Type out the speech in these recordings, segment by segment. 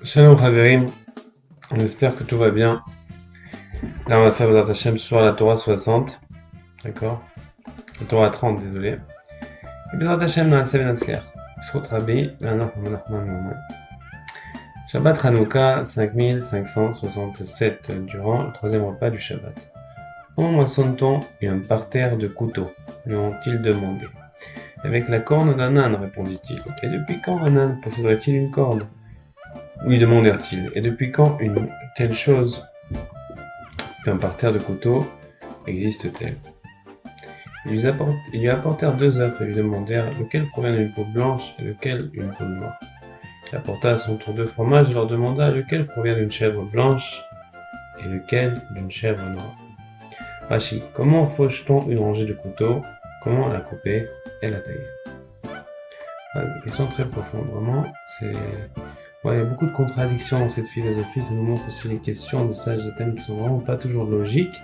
Shalom Chaverim, on espère que tout va bien. Là on va faire Bezrat Hashem sur la Torah 60, d'accord? La Torah 30, désolé. Et Bezrat Hashem dans la Seven Hatzliach. Srot Rabbi, Shabbat Hanouka 5567 durant le troisième repas du Shabbat. Comment moissonne-t-on un parterre de couteaux? Lui ont-ils demandé. Avec la corne d'un âne, répondit-il. Et depuis quand un âne posséderait-il une corne? Lui demandèrent-ils. Et depuis quand une telle chose qu'un parterre de couteaux existe-t-elle? Ils lui apportèrent 2 œufs et lui demandèrent lequel provient d'une peau blanche et lequel d'une peau noire. Il apporta à son tour 2 fromages et leur demanda lequel provient d'une chèvre blanche et lequel d'une chèvre noire. Rashi, comment fauche-t-on une rangée de couteaux? Comment la couper et la tailler? Une question très profonde, vraiment. Il y a beaucoup de contradictions dans cette philosophie, ça nous montre aussi les questions des sages de thèmes qui sont vraiment pas toujours logiques,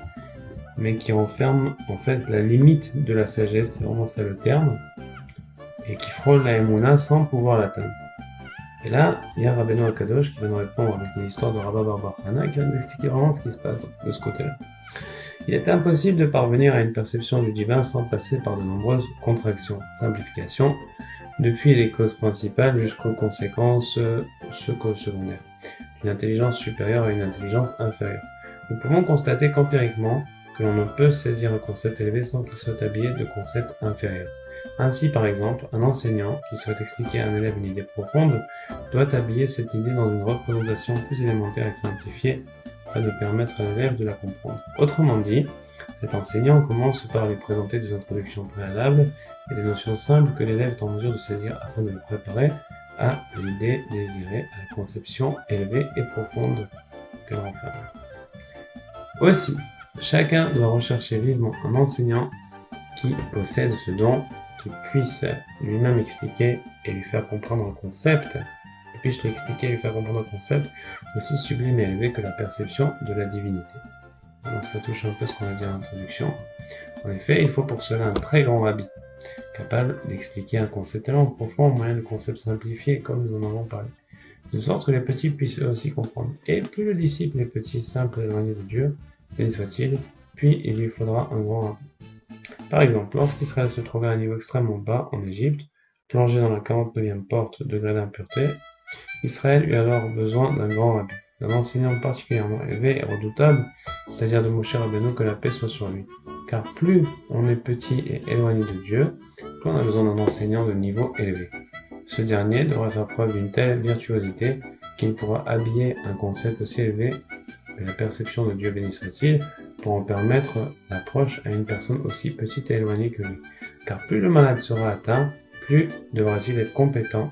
mais qui renferment en fait la limite de la sagesse, c'est vraiment ça le terme, et qui frôle la Emouna sans pouvoir l'atteindre. Et là, il y a Rabbeinu Akadosh qui va nous répondre avec une histoire de Rabba Bar Chana qui va nous expliquer vraiment ce qui se passe de ce côté-là. Il est impossible de parvenir à une perception du divin sans passer par de nombreuses contractions, simplifications, depuis les causes principales jusqu'aux conséquences secondaires, d'une intelligence supérieure à une intelligence inférieure. Nous pouvons constater qu'empiriquement, que l'on ne peut saisir un concept élevé sans qu'il soit habillé de concepts inférieurs. Ainsi, par exemple, un enseignant qui souhaite expliquer à un élève une idée profonde doit habiller cette idée dans une représentation plus élémentaire et simplifiée afin de permettre à l'élève de la comprendre. Autrement dit, cet enseignant commence par lui présenter des introductions préalables et des notions simples que l'élève est en mesure de saisir afin de le préparer à l'idée désirée, à la conception élevée et profonde qu'elle renferme. Aussi, chacun doit rechercher vivement un enseignant qui possède ce don, qui puisse lui-même expliquer et lui faire comprendre un concept, aussi sublime et élevé que la perception de la divinité. Donc ça touche un peu ce qu'on a dit en introduction. En effet, il faut pour cela un très grand rabbi, capable d'expliquer un concept tellement profond au moyen de concepts simplifiés comme nous en avons parlé, de sorte que les petits puissent eux aussi comprendre. Et plus le disciple est petit, simple et éloigné de Dieu, béni soit-il, puis il lui faudra un grand rabbi. Par exemple, lorsqu'Israël se trouvait à un niveau extrêmement bas en Égypte, plongé dans la 49e porte degré d'impureté, Israël eut alors besoin d'un grand rabbi, d'un enseignant particulièrement élevé et redoutable, c'est-à-dire de Moshe Rabbeinu, que la paix soit sur lui. Car plus on est petit et éloigné de Dieu, plus on a besoin d'un enseignant de niveau élevé. Ce dernier devrait faire preuve d'une telle virtuosité qu'il pourra habiller un concept aussi élevé que la perception de Dieu béni soit-il, pour en permettre l'approche à une personne aussi petite et éloignée que lui. Car plus le malade sera atteint, plus devra-t-il être compétent,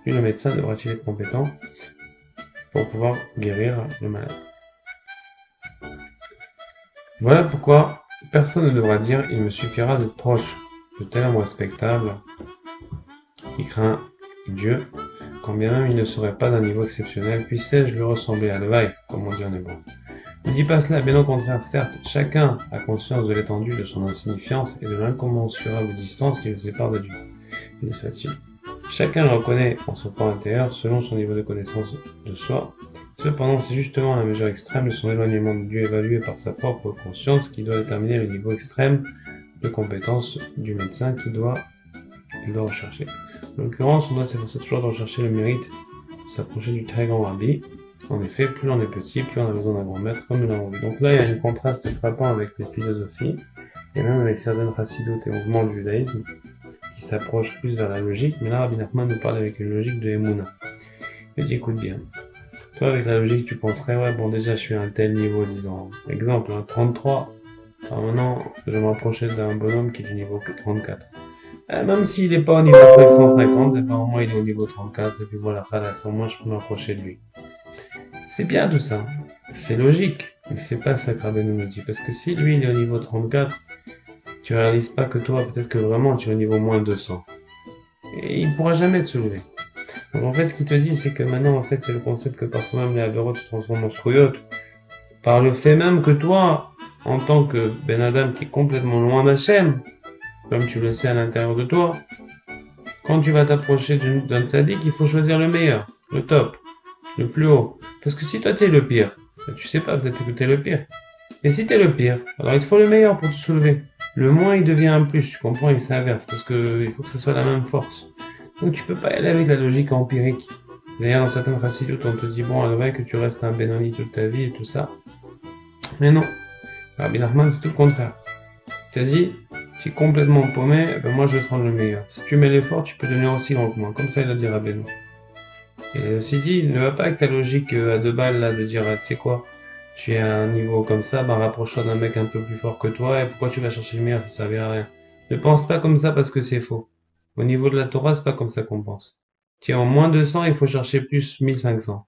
plus le médecin devra-t-il être compétent pour pouvoir guérir le malade. Voilà pourquoi personne ne devra dire « il me suffira d'être proche de tel homme respectable qui craint Dieu, quand bien même il ne serait pas d'un niveau exceptionnel, puissais-je lui ressembler à Levaï, comme on dit en hébreu. » Ne dis pas cela, bien au contraire, certes, chacun a conscience de l'étendue de son insignifiance et de l'incommensurable distance qui le sépare de Dieu. Il soit-il. Chacun le reconnaît en son fort intérieur selon son niveau de connaissance de soi. Cependant, c'est justement la mesure extrême de son éloignement de Dieu évalué par sa propre conscience qui doit déterminer le niveau extrême de compétence du médecin qu'il doit rechercher. En l'occurrence, on doit s'efforcer toujours de rechercher le mérite de s'approcher du très grand rabbi. En effet, plus on est petit, plus on a besoin d'un grand maître, comme nous l'avons vu. Donc là, il y a un contraste frappant avec les philosophies, et même avec certaines chassidoutes et mouvements du judaïsme, qui s'approchent plus vers la logique, mais là, Rabbi Nachman nous parle avec une logique de Emouna. Il dit, écoute bien. Toi, avec la logique, tu penserais, ouais, bon, déjà, je suis à un tel niveau, disons. Exemple, 33. Alors maintenant, je vais me rapprocher d'un bonhomme qui est du niveau 34. Même s'il n'est pas au niveau 550, et ben, au moins il est au niveau 34, et puis voilà, au moins je peux m'approcher de lui. C'est bien tout ça, c'est logique, mais c'est pas ça que Rabbeinu nous dit, parce que si lui il est au niveau 34, tu réalises pas que toi, peut-être que vraiment tu es au niveau moins 200. Et il pourra jamais te soulever. Donc en fait, ce qu'il te dit, c'est que maintenant, en fait, c'est le concept que parfois même les avérotes se transforment en shrouyot, par le fait même que toi, en tant que Ben Adam qui est complètement loin d'Hachem, comme tu le sais à l'intérieur de toi, quand tu vas t'approcher d'un tzaddik, il faut choisir le meilleur, le top. le plus haut. Parce que si toi t'es le pire, tu sais pas, peut-être que t'es le pire. Et si t'es le pire, alors il te faut le meilleur pour te soulever. Le moins il devient un plus, tu comprends, il s'inverse, parce que il faut que ce soit la même force. Donc tu peux pas y aller avec la logique empirique. D'ailleurs, dans certaines facilutes, on te dit, bon, elle vrai que tu restes un Benoni toute ta vie et tout ça. Mais non, Rabbi Nachman, c'est tout le contraire. Tu as dit, tu es complètement paumé, ben moi je vais te rendre le meilleur. Si tu mets l'effort, tu peux devenir aussi grand que moi. Comme ça, il a dit Rabbeinu. Et aussi dit, ne va pas avec ta logique à deux balles là de dire, tu sais quoi, tu es à un niveau comme ça, ben rapproche-toi d'un mec un peu plus fort que toi, et pourquoi tu vas chercher le meilleur, ça servira à rien. Ne pense pas comme ça parce que c'est faux. Au niveau de la Torah, c'est pas comme ça qu'on pense. Tu es en moins 200, il faut chercher plus 1500.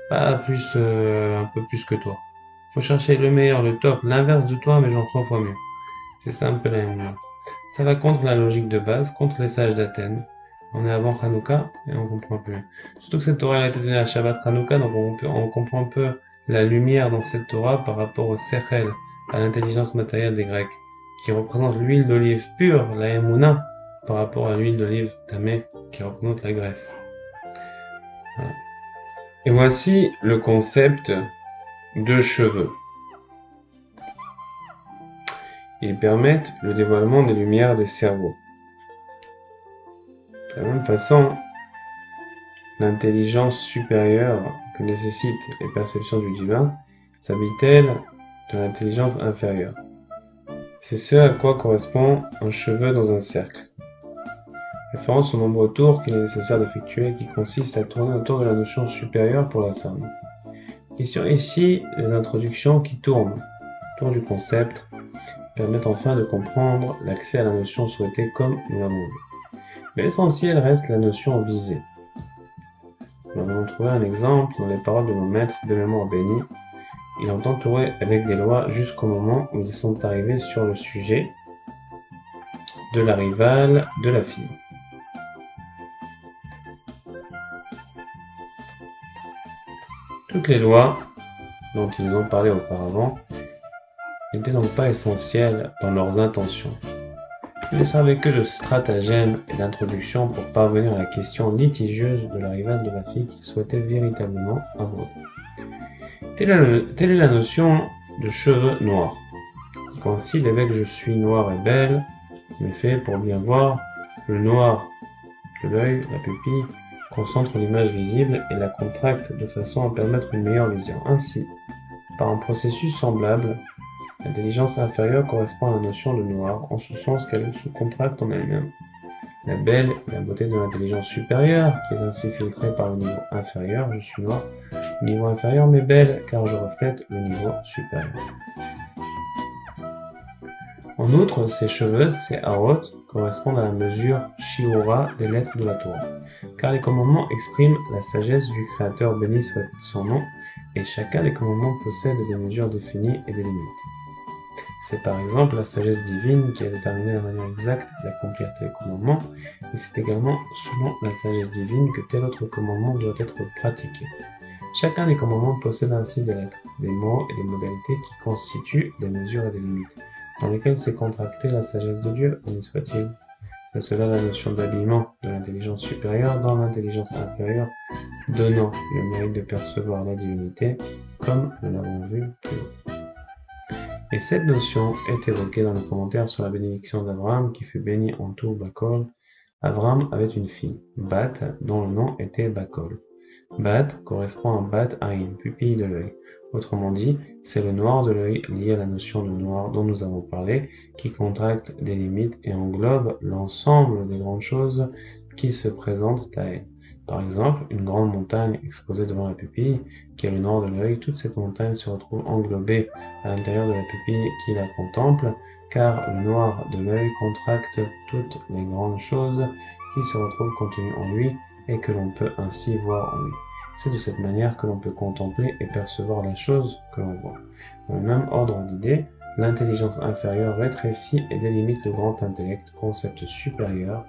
Pas plus, un peu plus que toi. Faut chercher le meilleur, le top, l'inverse de toi, mais genre 3 fois mieux. C'est ça un peu la même. Ça va contre la logique de base, contre les sages d'Athènes. On est avant Hanouka et on comprend plus. Surtout que cette Torah a été donnée à Shabbat Hanouka, donc on comprend un peu la lumière dans cette Torah par rapport au Sechel, à l'intelligence matérielle des Grecs, qui représente l'huile d'olive pure, la Emouna, par rapport à l'huile d'olive tamée, qui représente la graisse. Voilà. Et voici le concept de cheveux. Ils permettent le dévoilement des lumières des cerveaux. De la même façon, l'intelligence supérieure que nécessitent les perceptions du divin s'habille-t-elle de l'intelligence inférieure. C'est ce à quoi correspond un cheveu dans un cercle. Référence au nombre de tours qu'il est nécessaire d'effectuer qui consiste à tourner autour de la notion supérieure pour la somme. Question ici, les introductions qui tournent autour du concept permettent enfin de comprendre l'accès à la notion souhaitée comme nous l'avons vu. Mais l'essentiel reste la notion visée. Nous allons trouver un exemple dans les paroles de mon maître de mémoire béni. Il ont entouré avec des lois jusqu'au moment où ils sont arrivés sur le sujet de la rivale de la fille. Toutes les lois dont ils ont parlé auparavant n'étaient donc pas essentielles dans leurs intentions. Ils ne servaient que de stratagème et d'introduction pour parvenir à la question litigieuse de la rivale de la fille qu'ils souhaitaient véritablement aborder. Telle est la notion de cheveux noirs, qui coïncide avec je suis noir et belle, mais fait pour bien voir, le noir de l'œil, la pupille, concentre l'image visible et la contracte de façon à permettre une meilleure vision. Ainsi, par un processus semblable, l'intelligence inférieure correspond à la notion de noir, en ce sens qu'elle se contracte en elle-même. La belle est la beauté de l'intelligence supérieure, qui est ainsi filtrée par le niveau inférieur, je suis noir, le niveau inférieur mais belle, car je reflète le niveau supérieur. En outre, ces cheveux, ces harot, correspondent à la mesure shiura des lettres de la Torah, car les commandements expriment la sagesse du Créateur béni soit son nom, et chacun des commandements possède des mesures définies et des limites. C'est par exemple la sagesse divine qui a déterminé la manière exacte d'accomplir tel commandement, et c'est également selon la sagesse divine que tel autre commandement doit être pratiqué. Chacun des commandements possède ainsi des lettres, des mots et des modalités qui constituent des mesures et des limites, dans lesquelles s'est contractée la sagesse de Dieu, béni soit-il. C'est cela la notion d'habillement de l'intelligence supérieure dans l'intelligence inférieure, donnant le mérite de percevoir la divinité, comme nous l'avons vu plus haut. Et cette notion est évoquée dans le commentaire sur la bénédiction d'Abraham qui fut béni en tout Bakol. Abraham avait une fille, Bat, dont le nom était Bakol. Bat correspond à Bat Aïn, pupille de l'œil. Autrement dit, c'est le noir de l'œil lié à la notion de noir dont nous avons parlé, qui contracte des limites et englobe l'ensemble des grandes choses qui se présentent à elle. Par exemple, une grande montagne exposée devant la pupille, qui est le nord de l'œil, toute cette montagne se retrouve englobée à l'intérieur de la pupille qui la contemple, car le noir de l'œil contracte toutes les grandes choses qui se retrouvent contenues en lui et que l'on peut ainsi voir en lui. C'est de cette manière que l'on peut contempler et percevoir la chose que l'on voit. Dans le même ordre d'idées, l'intelligence inférieure rétrécit et délimite le grand intellect, concept supérieur,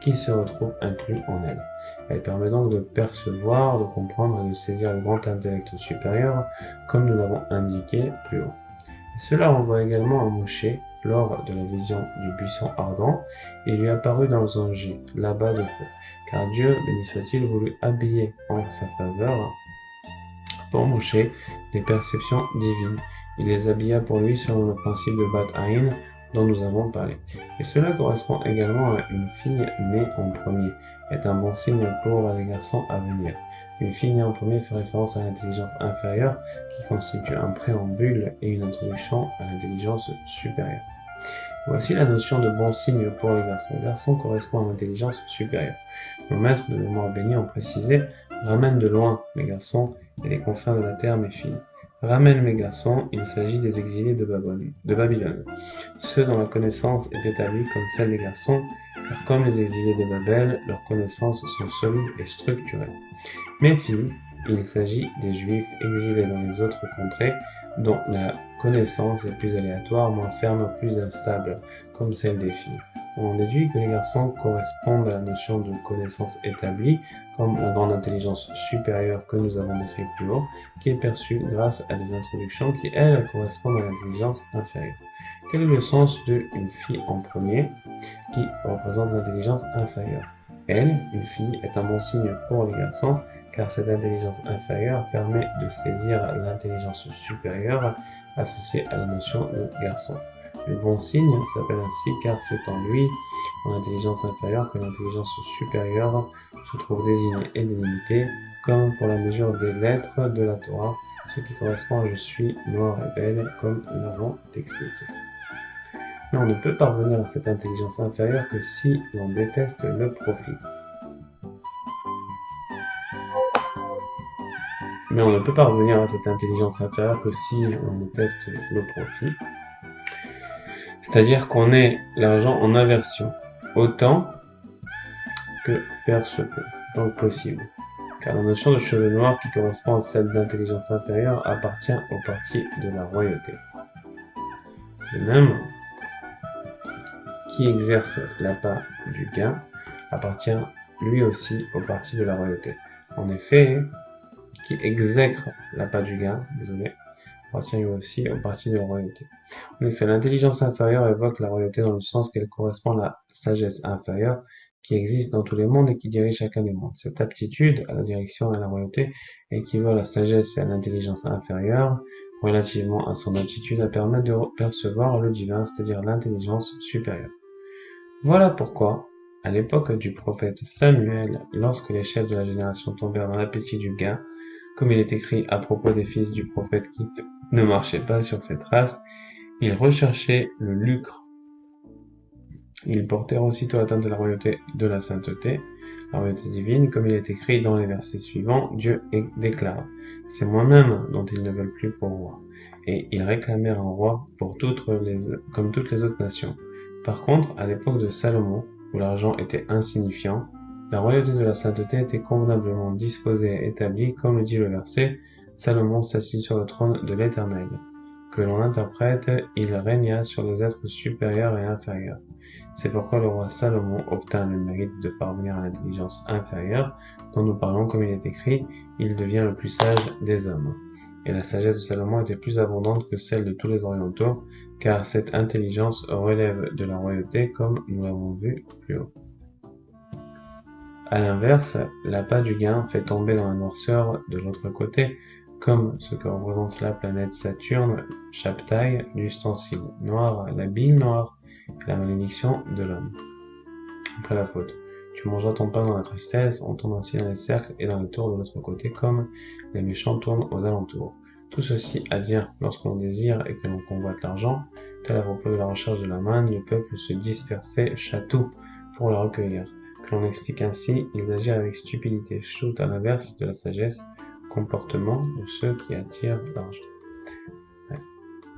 qui se retrouve inclus en elle. Elle permet donc de percevoir, de comprendre et de saisir le grand intellect supérieur, comme nous l'avons indiqué plus haut. Et cela renvoie également à Moshe lors de la vision du buisson ardent. Il lui apparut dans un jet, là-bas de feu, car Dieu, béni soit-il, voulut habiller en sa faveur pour Moshe des perceptions divines. Il les habilla pour lui selon le principe de Bat Aïn dont nous avons parlé. Et cela correspond également à une fille née en premier, est un bon signe pour les garçons à venir. Une fille née en premier fait référence à l'intelligence inférieure qui constitue un préambule et une introduction à l'intelligence supérieure. Voici la notion de bon signe pour les garçons. Le garçon correspond à l'intelligence supérieure. Nos maîtres de mémoire bénis ont précisé « Ramène de loin, mes garçons, et les confins de la terre, mes filles. Ramène mes garçons, il s'agit des exilés de Babylone, ceux dont la connaissance est établie comme celle des garçons, car comme les exilés de Babel, leurs connaissances sont solides et structurées. Mes filles, il s'agit des juifs exilés dans les autres contrées, dont la connaissance est plus aléatoire, moins ferme, plus instable, comme celle des filles. On déduit que les garçons correspondent à la notion de connaissance établie, comme la grande intelligence supérieure que nous avons décrite plus haut, qui est perçue grâce à des introductions qui, elles, correspondent à l'intelligence inférieure. Quel est le sens de une fille en premier, qui représente l'intelligence inférieure? Elle, une fille, est un bon signe pour les garçons, car cette intelligence inférieure permet de saisir l'intelligence supérieure associée à la notion de garçon. Le bon signe s'appelle ainsi car c'est en lui, en intelligence inférieure, que l'intelligence supérieure se trouve désignée et délimitée, comme pour la mesure des lettres de la Torah, ce qui correspond à je suis noir et belle, comme nous l'avons expliqué. Mais on ne peut parvenir à cette intelligence inférieure que si l'on déteste le profit. C'est-à-dire qu'on ait l'argent en aversion, autant que faire se peut, donc possible. Car la notion de cheveux noirs qui correspond à celle d'intelligence inférieure appartient au parti de la royauté. De même, qui exerce l'appât du gain appartient lui aussi au parti de la royauté. En effet, qui exècre l'appât du gain, appartient lui aussi au parti de la royauté. En effet, l'intelligence inférieure évoque la royauté dans le sens qu'elle correspond à la sagesse inférieure qui existe dans tous les mondes et qui dirige chacun des mondes. Cette aptitude à la direction et à la royauté équivaut à la sagesse et à l'intelligence inférieure relativement à son aptitude à permettre de percevoir le divin, c'est-à-dire l'intelligence supérieure. Voilà pourquoi, à l'époque du prophète Samuel, lorsque les chefs de la génération tombèrent dans l'appétit du gain, comme il est écrit à propos des fils du prophète qui ne marchaient pas sur ses traces, ils recherchaient le lucre. Ils portèrent aussitôt atteinte à la royauté de la sainteté, la royauté divine, comme il est écrit dans les versets suivants, Dieu déclare, « C'est moi-même dont ils ne veulent plus pour roi. » Et ils réclamèrent un roi pour comme toutes les autres nations. Par contre, à l'époque de Salomon, où l'argent était insignifiant, la royauté de la sainteté était convenablement disposée et établie, comme le dit le verset, Salomon s'assit sur le trône de l'Éternel. Que l'on interprète, il régna sur les êtres supérieurs et inférieurs. C'est pourquoi le roi Salomon obtint le mérite de parvenir à l'intelligence inférieure, dont nous parlons comme il est écrit, il devient le plus sage des hommes. Et la sagesse de Salomon était plus abondante que celle de tous les orientaux, car cette intelligence relève de la royauté comme nous l'avons vu plus haut. À l'inverse, l'appât du gain fait tomber dans la noirceur de l'autre côté, comme ce que représente la planète Saturne, Chaptaï, l'ustensile noir, la bille noire, la malédiction de l'homme. Après la faute, tu mangeras ton pain dans la tristesse, on tourne ainsi dans les cercles et dans les tours de l'autre côté, comme les méchants tournent aux alentours. Tout ceci advient lorsque l'on désire et que l'on convoite l'argent, tel à propos de la recherche de la manne, le peuple se dispersait château pour la recueillir. Que l'on explique ainsi, ils agirent avec stupidité, shoot à l'inverse de la sagesse, comportement de ceux qui attirent l'argent.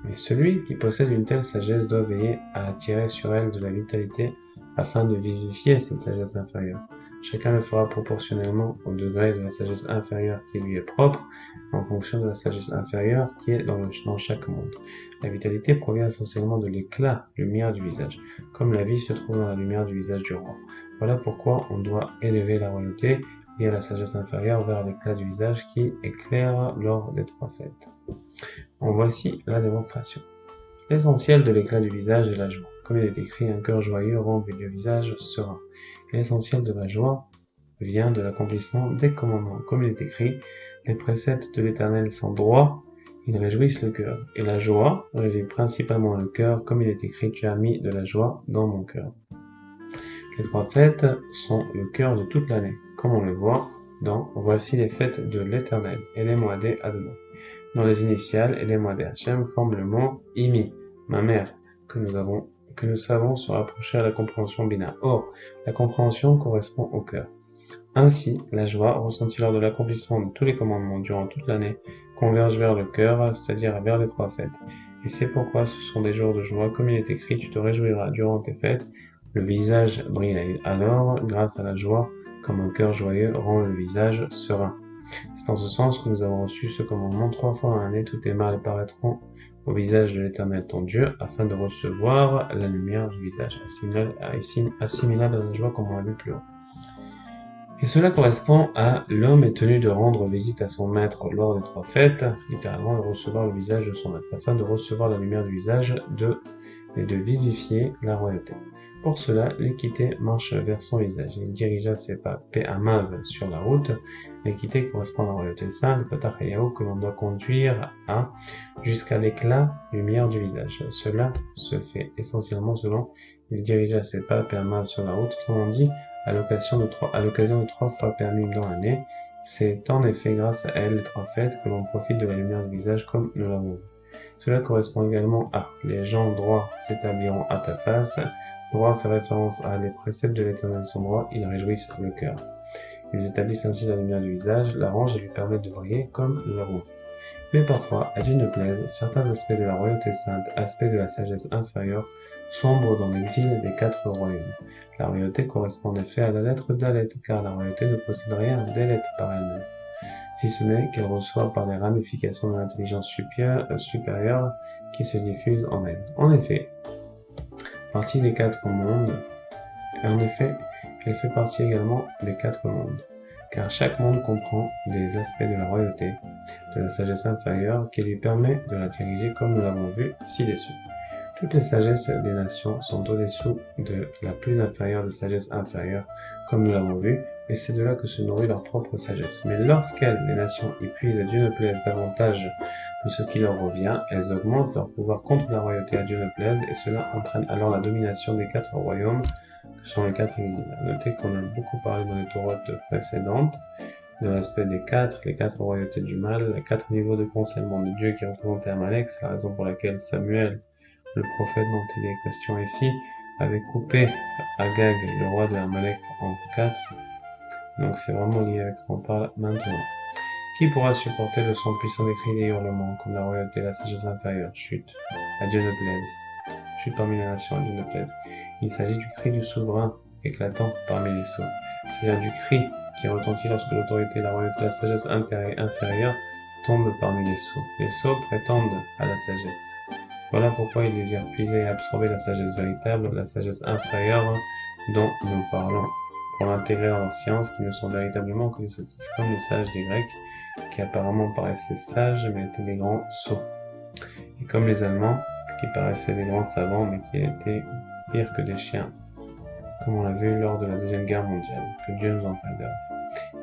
Mais celui qui possède une telle sagesse doit veiller à attirer sur elle de la vitalité afin de vivifier cette sagesse inférieure. Chacun le fera proportionnellement au degré de la sagesse inférieure qui lui est propre, en fonction de la sagesse inférieure qui est dans chaque monde. La vitalité provient essentiellement de l'éclat, lumière du visage, comme la vie se trouve dans la lumière du visage du roi. Voilà pourquoi on doit élever la royauté liée à la sagesse inférieure vers l'éclat du visage qui éclaire lors des trois fêtes. En voici la démonstration. L'essentiel de l'éclat du visage est la joie. Comme il est écrit, un cœur joyeux rend le visage serein. L'essentiel de la joie vient de l'accomplissement des commandements. Comme il est écrit, les préceptes de l'Éternel sont droits, ils réjouissent le cœur. Et la joie réside principalement dans le cœur, comme il est écrit, tu as mis de la joie dans mon cœur. Les 3 fêtes sont le cœur de toute l'année, comme on le voit dans Voici les fêtes de l'Éternel, et les Moadé Adonai. Dans les initiales, et les Moadé Hachem forment le mot Imi, ma mère, que nous savons se rapprocher à la compréhension bina. Or, la compréhension correspond au cœur. Ainsi, la joie, ressentie lors de l'accomplissement de tous les commandements durant toute l'année, converge vers le cœur, c'est-à-dire vers les 3 fêtes. Et c'est pourquoi ce sont des jours de joie, comme il est écrit, tu te réjouiras durant tes fêtes, le visage brille alors, grâce à la joie, comme un cœur joyeux rend le visage serein. C'est en ce sens que nous avons reçu ce commandement 3 fois dans l'année, tous tes mâles paraîtront au visage de l'Éternel ton Dieu, afin de recevoir la lumière du visage, assimilable à la joie comme on l'a vu plus haut. Et cela correspond à l'homme est tenu de rendre visite à son maître lors des 3 fêtes, littéralement de recevoir le visage de son maître, afin de recevoir la lumière du visage et de vivifier la royauté. Pour cela, l'équité marche vers son visage. Il dirigea ses pas paix à Mav sur la route. L'équité correspond à la royauté sainte, Patachayao, que l'on doit conduire à jusqu'à l'éclat lumière du visage. Cela se fait essentiellement selon il dirigea ses pas paix à Mav sur la route, autrement dit, à l'occasion de 3 fois permis dans l'année. C'est en effet grâce à elle, les 3 fêtes, que l'on profite de la lumière du visage comme nous l'avons vu. Cela correspond également à les gens droits s'établiront à ta face. Droit fait référence à les préceptes de l'Éternel sont droits, ils réjouissent le cœur. Ils établissent ainsi la lumière du visage, l'arrangent et lui permettent de briller comme nous l'avons vu. Mais parfois, à Dieu ne plaise, certains aspects de la royauté sainte, aspects de la sagesse inférieure, sombrent dans l'exil des 4 royaumes. La royauté correspond en effet à la lettre Dalet, car la royauté ne possède rien d'Elet par elle-même, si ce n'est qu'elle reçoit par les ramifications de l'intelligence supérieure qui se diffuse en elle. En effet, partie des 4 mondes, et en effet, elle fait partie également des 4 mondes, car chaque monde comprend des aspects de la royauté, de la sagesse inférieure, qui lui permet de la diriger comme nous l'avons vu ci-dessous. Toutes les sagesses des nations sont au-dessous de la plus inférieure des sagesses inférieures, comme nous l'avons vu, et c'est de là que se nourrit leur propre sagesse. Mais lorsqu'elles, les nations, épuisent à Dieu ne plaise davantage de ce qui leur revient, elles augmentent leur pouvoir contre la royauté à Dieu ne plaise, et cela entraîne alors la domination des 4 royaumes, que sont les 4 exils. Notez qu'on a beaucoup parlé dans les taurotes précédentes, de l'aspect des 4, les 4 royautés du mal, les 4 niveaux de conseillement de Dieu qui représentaient Amalek, c'est la raison pour laquelle Samuel, le prophète dont il est question ici, avait coupé Agag, le roi de Amalek, en 4. Donc c'est vraiment lié avec ce qu'on parle maintenant. Qui pourra supporter le son puissant des cris et des hurlements, comme la royauté et la sagesse inférieure? Chut, à Dieu ne plaise. Chut parmi les nations, à Dieu ne plaise. Il s'agit du cri du souverain, éclatant parmi les sots. C'est-à-dire du cri qui retentit lorsque l'autorité, la royauté et la sagesse inférieure tombent parmi les sots. Les sots prétendent à la sagesse. Voilà pourquoi ils désirent puiser et absorber la sagesse véritable, la sagesse inférieure dont nous parlons, pour l'intégrer dans leurs sciences qui ne sont véritablement que des sottises, comme les sages des Grecs, qui apparemment paraissaient sages mais étaient des grands sots. Et comme les Allemands, qui paraissaient des grands savants mais qui étaient pires que des chiens, comme on l'a vu lors de la Deuxième Guerre mondiale, que Dieu nous en préserve.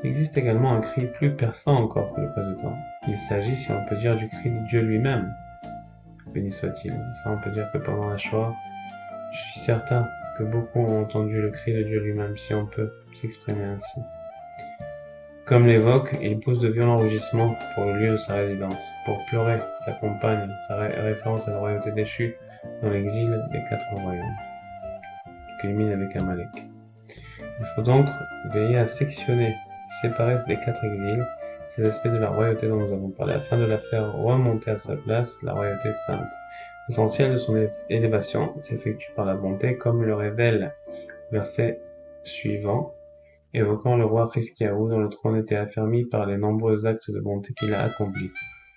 Il existe également un cri plus perçant encore que le précédent. Il s'agit, si on peut dire, du cri de Dieu lui-même. Béni soit-il. Ça, on peut dire que pendant la Shoah, je suis certain que beaucoup ont entendu le cri de Dieu lui-même, si on peut s'exprimer ainsi. Comme l'évoque, il pousse de violents rugissements pour le lieu de sa résidence. Pour pleurer sa compagne, sa référence à la royauté déchue dans l'exil des 4 royaumes, qui culmine avec Amalek. Il faut donc veiller à sectionner, séparer des 4 exils, ces aspects de la royauté dont nous avons parlé, afin de la faire remonter à sa place, la royauté sainte. L'essentiel de son élévation s'effectue par la bonté, comme le révèle verset suivant, évoquant le roi Hiskiaou, dont le trône était affermi par les nombreux actes de bonté qu'il a accomplis.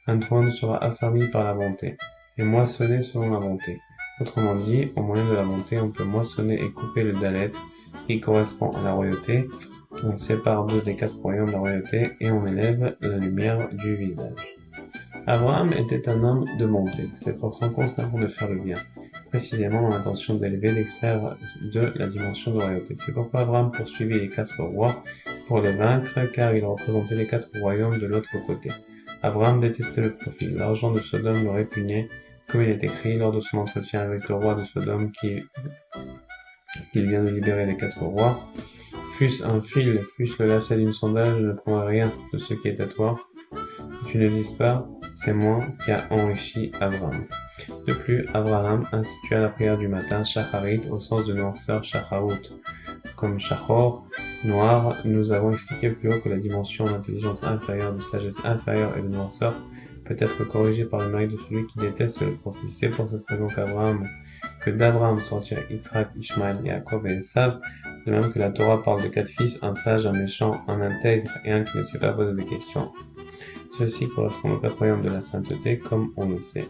Un trône sera affermi par la bonté, et moissonné selon la bonté. Autrement dit, au moyen de la bonté, on peut moissonner et couper le dalet, qui correspond à la royauté. On sépare 2 des 4 royaumes de la royauté, et on élève la lumière du visage. Abraham était un homme de bonté, s'efforçant constamment de faire le bien, précisément dans l'intention d'élever, d'extraire de la dimension de royauté. C'est pourquoi Abraham poursuivit les 4 rois pour les vaincre, car il représentait les 4 royaumes de l'autre côté. Abraham détestait le profit, l'argent de Sodome le répugnait, comme il est écrit lors de son entretien avec le roi de Sodome qu'il vient de libérer les 4 rois. Fût-ce un fil, fût-ce le lacet d'une sandale, je ne prendrai rien de ce qui est à toi. Que tu ne dises pas, c'est moi qui a enrichi Abraham. De plus, Abraham institua la prière du matin, Shacharit, au sens de noirceur, Shacharout. Comme Shachor, noir, nous avons expliqué plus haut que la dimension d'intelligence inférieure, de sagesse inférieure et de noirceur peut être corrigée par le mérite de celui qui déteste le profit. C'est pour cette raison que d'Abraham sortirent Yitzhak, Ishmaël, Yaakov et Esav, de même que la Torah parle de 4 fils, un sage, un méchant, un intègre et un qui ne sait pas poser de questions. Ceci correspond aux 4 royaumes de la sainteté, comme on le sait.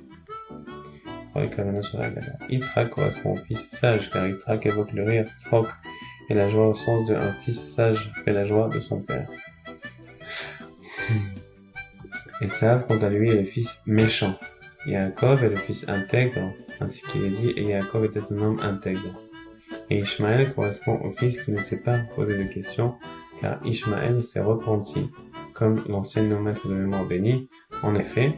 Yitzhak correspond au fils sage, car Yitzhak évoque le rire, tzrok, et la joie au sens de un fils sage fait la joie de son père. Esav, quant à lui, est le fils méchant. Yaakov est le fils intègre, ainsi qu'il est dit, et Yaakov était un homme intègre. Et Ishmaël correspond au fils qui ne sait pas poser de questions, car Ishmaël s'est repenti, comme l'enseigne nos maîtres de mémoire bénis. En effet,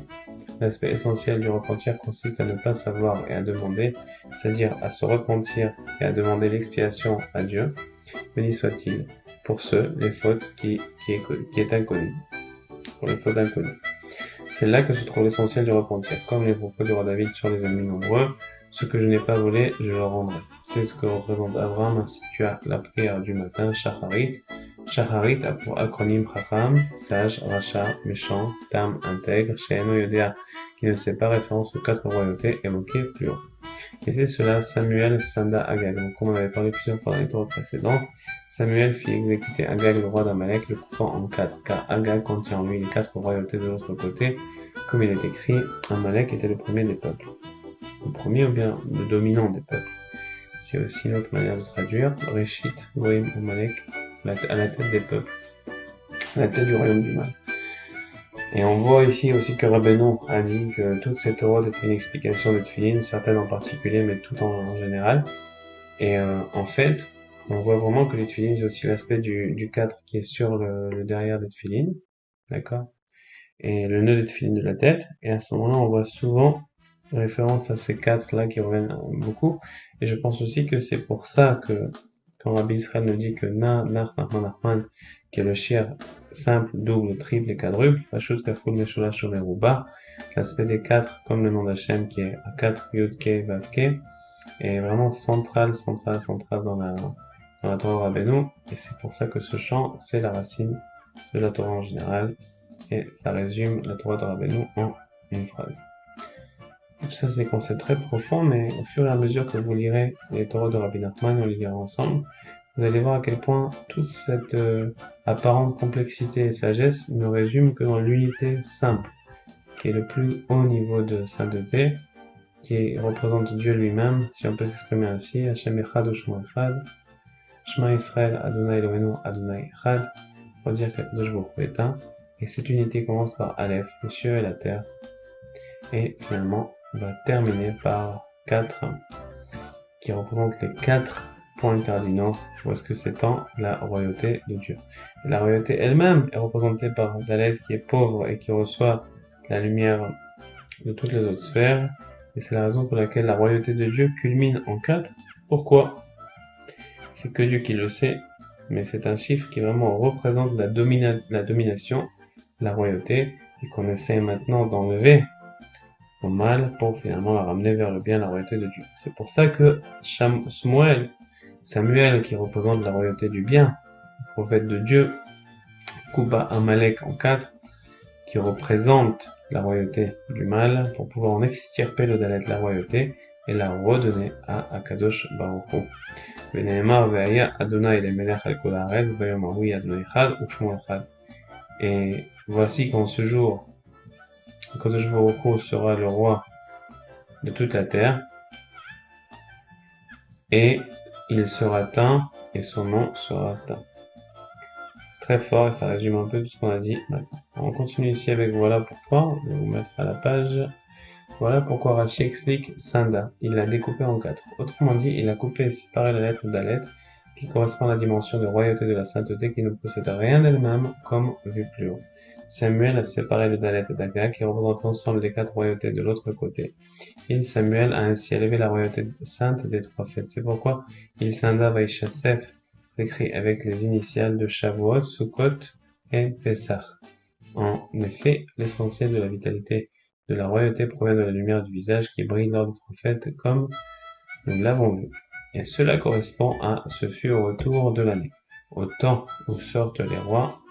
l'aspect essentiel du repentir consiste à ne pas savoir et à demander, c'est-à-dire à se repentir et à demander l'expiation à Dieu, béni soit-il, pour ceux, les fautes qui est inconnu, pour les fautes inconnues. C'est là que se trouve l'essentiel du repentir, comme les propos du roi David sur les ennemis nombreux. Ce que je n'ai pas volé, je le rendrai. C'est ce que représente Abraham institua la prière du matin, Shacharit. Shacharit a pour acronyme Chacham, sage, Racha, méchant, Tam, intègre, She'eno Yodea, qui ne sait pas, référence aux 4 royautés évoquées plus haut. Et c'est cela, Samuel Sanda Agag. Donc, comme on avait parlé plusieurs fois dans les tours précédentes, Samuel fit exécuter Agag, le roi d'Amalek, le coupant en 4, car Agag contient en lui les 4 royautés de l'autre côté. Comme il est écrit, Amalek était le premier des peuples. Le premier ou bien le dominant des peuples. C'est aussi une autre manière de traduire. Réchit, Goïm, Amalek, à la tête des peuples, à la tête du royaume du mal. Et on voit ici aussi que Rabbeinu a dit que toutes ces Torahs étaient une explication des Tfilin, certaines en particulier, mais tout en général. Et en fait, on voit vraiment que les Tfilin, c'est aussi l'aspect du 4 qui est sur le derrière des Tfilin, d'accord, et le nœud des Tfilin de la tête. Et à ce moment-là, on voit souvent référence à ces 4 là qui reviennent beaucoup. Et je pense aussi que c'est pour ça que quand Rabbi Israël nous dit que Nachman, qui est le shir simple, double, triple et quadruple, Pashut, Kaful, Meshulash, Shomer, Uba, l'aspect des 4 comme le nom d'Hachem qui est à 4 Yud, Kei, Vav, Kei, est vraiment central dans la Torah Rabbeinu, et c'est pour ça que ce chant, c'est la racine de la Torah en général, et ça résume la Torah de Rabbeinu en une phrase. Tout ça, c'est des concepts très profonds, mais au fur et à mesure que vous lirez les Torahs de Rabbi Nachman, on les lira ensemble, vous allez voir à quel point toute cette apparente complexité et sagesse ne résume que dans l'unité simple, qui est le plus haut niveau de sainteté, qui représente Dieu lui-même, si on peut s'exprimer ainsi, Hashem Echad U'Shmo Echad, Shema Israël Adonai Eloheinu Adonai Echad, pour dire qu'Akadosh Baruch Hu est un, et cette unité commence par Aleph, les cieux et la terre, et finalement va terminer par 4, qui représentent les 4 points cardinaux où est-ce que s'étend la royauté de Dieu. Et la royauté elle-même est représentée par l'Aleph qui est pauvre et qui reçoit la lumière de toutes les autres sphères, et c'est la raison pour laquelle la royauté de Dieu culmine en 4. Pourquoi? C'est que Dieu qui le sait, mais c'est un chiffre qui vraiment représente la domination, la royauté, et qu'on essaie maintenant d'enlever au mal pour finalement la ramener vers le bien, la royauté de Dieu. C'est pour ça que Samuel, qui représente la royauté du bien, le prophète de Dieu, coupe Amalek en 4, qui représente la royauté du mal, pour pouvoir en extirper le dalet de la royauté et la redonner à Akadosh Baruch Hu. Ve'ne'emar ve'aya Adonai le'melech al kol haaretz v'yom ahu Adonai echad u'shmo echad. Et voici qu'en ce jour, Akadosh Baruch Hu sera le roi de toute la terre, et il sera un, et son nom sera un. très fort et ça résume un peu tout ce qu'on a dit. On continue ici avec voilà pourquoi. Je vais vous mettre à la page. Voilà pourquoi Rachi explique Sanda. Il l'a découpé en 4. Autrement dit, il a coupé et séparé la lettre d'Alet, qui correspond à la dimension de royauté de la sainteté qui ne possède rien d'elle-même, comme vu plus haut. Samuel a séparé le Dalet d'Aga, qui représente l'ensemble des 4 royautés de l'autre côté. Et Samuel a ainsi élevé la royauté sainte des 3 fêtes. C'est pourquoi il Sanda Vaishasef s'écrit avec les initiales de Shavuot, Sukkot et Pessah. En effet, l'essentiel de la vitalité de la royauté provient de la lumière du visage qui brille lors des 3 fêtes, comme nous l'avons vu. Et cela correspond à ce fut au retour de l'année. Au temps où sortent les rois,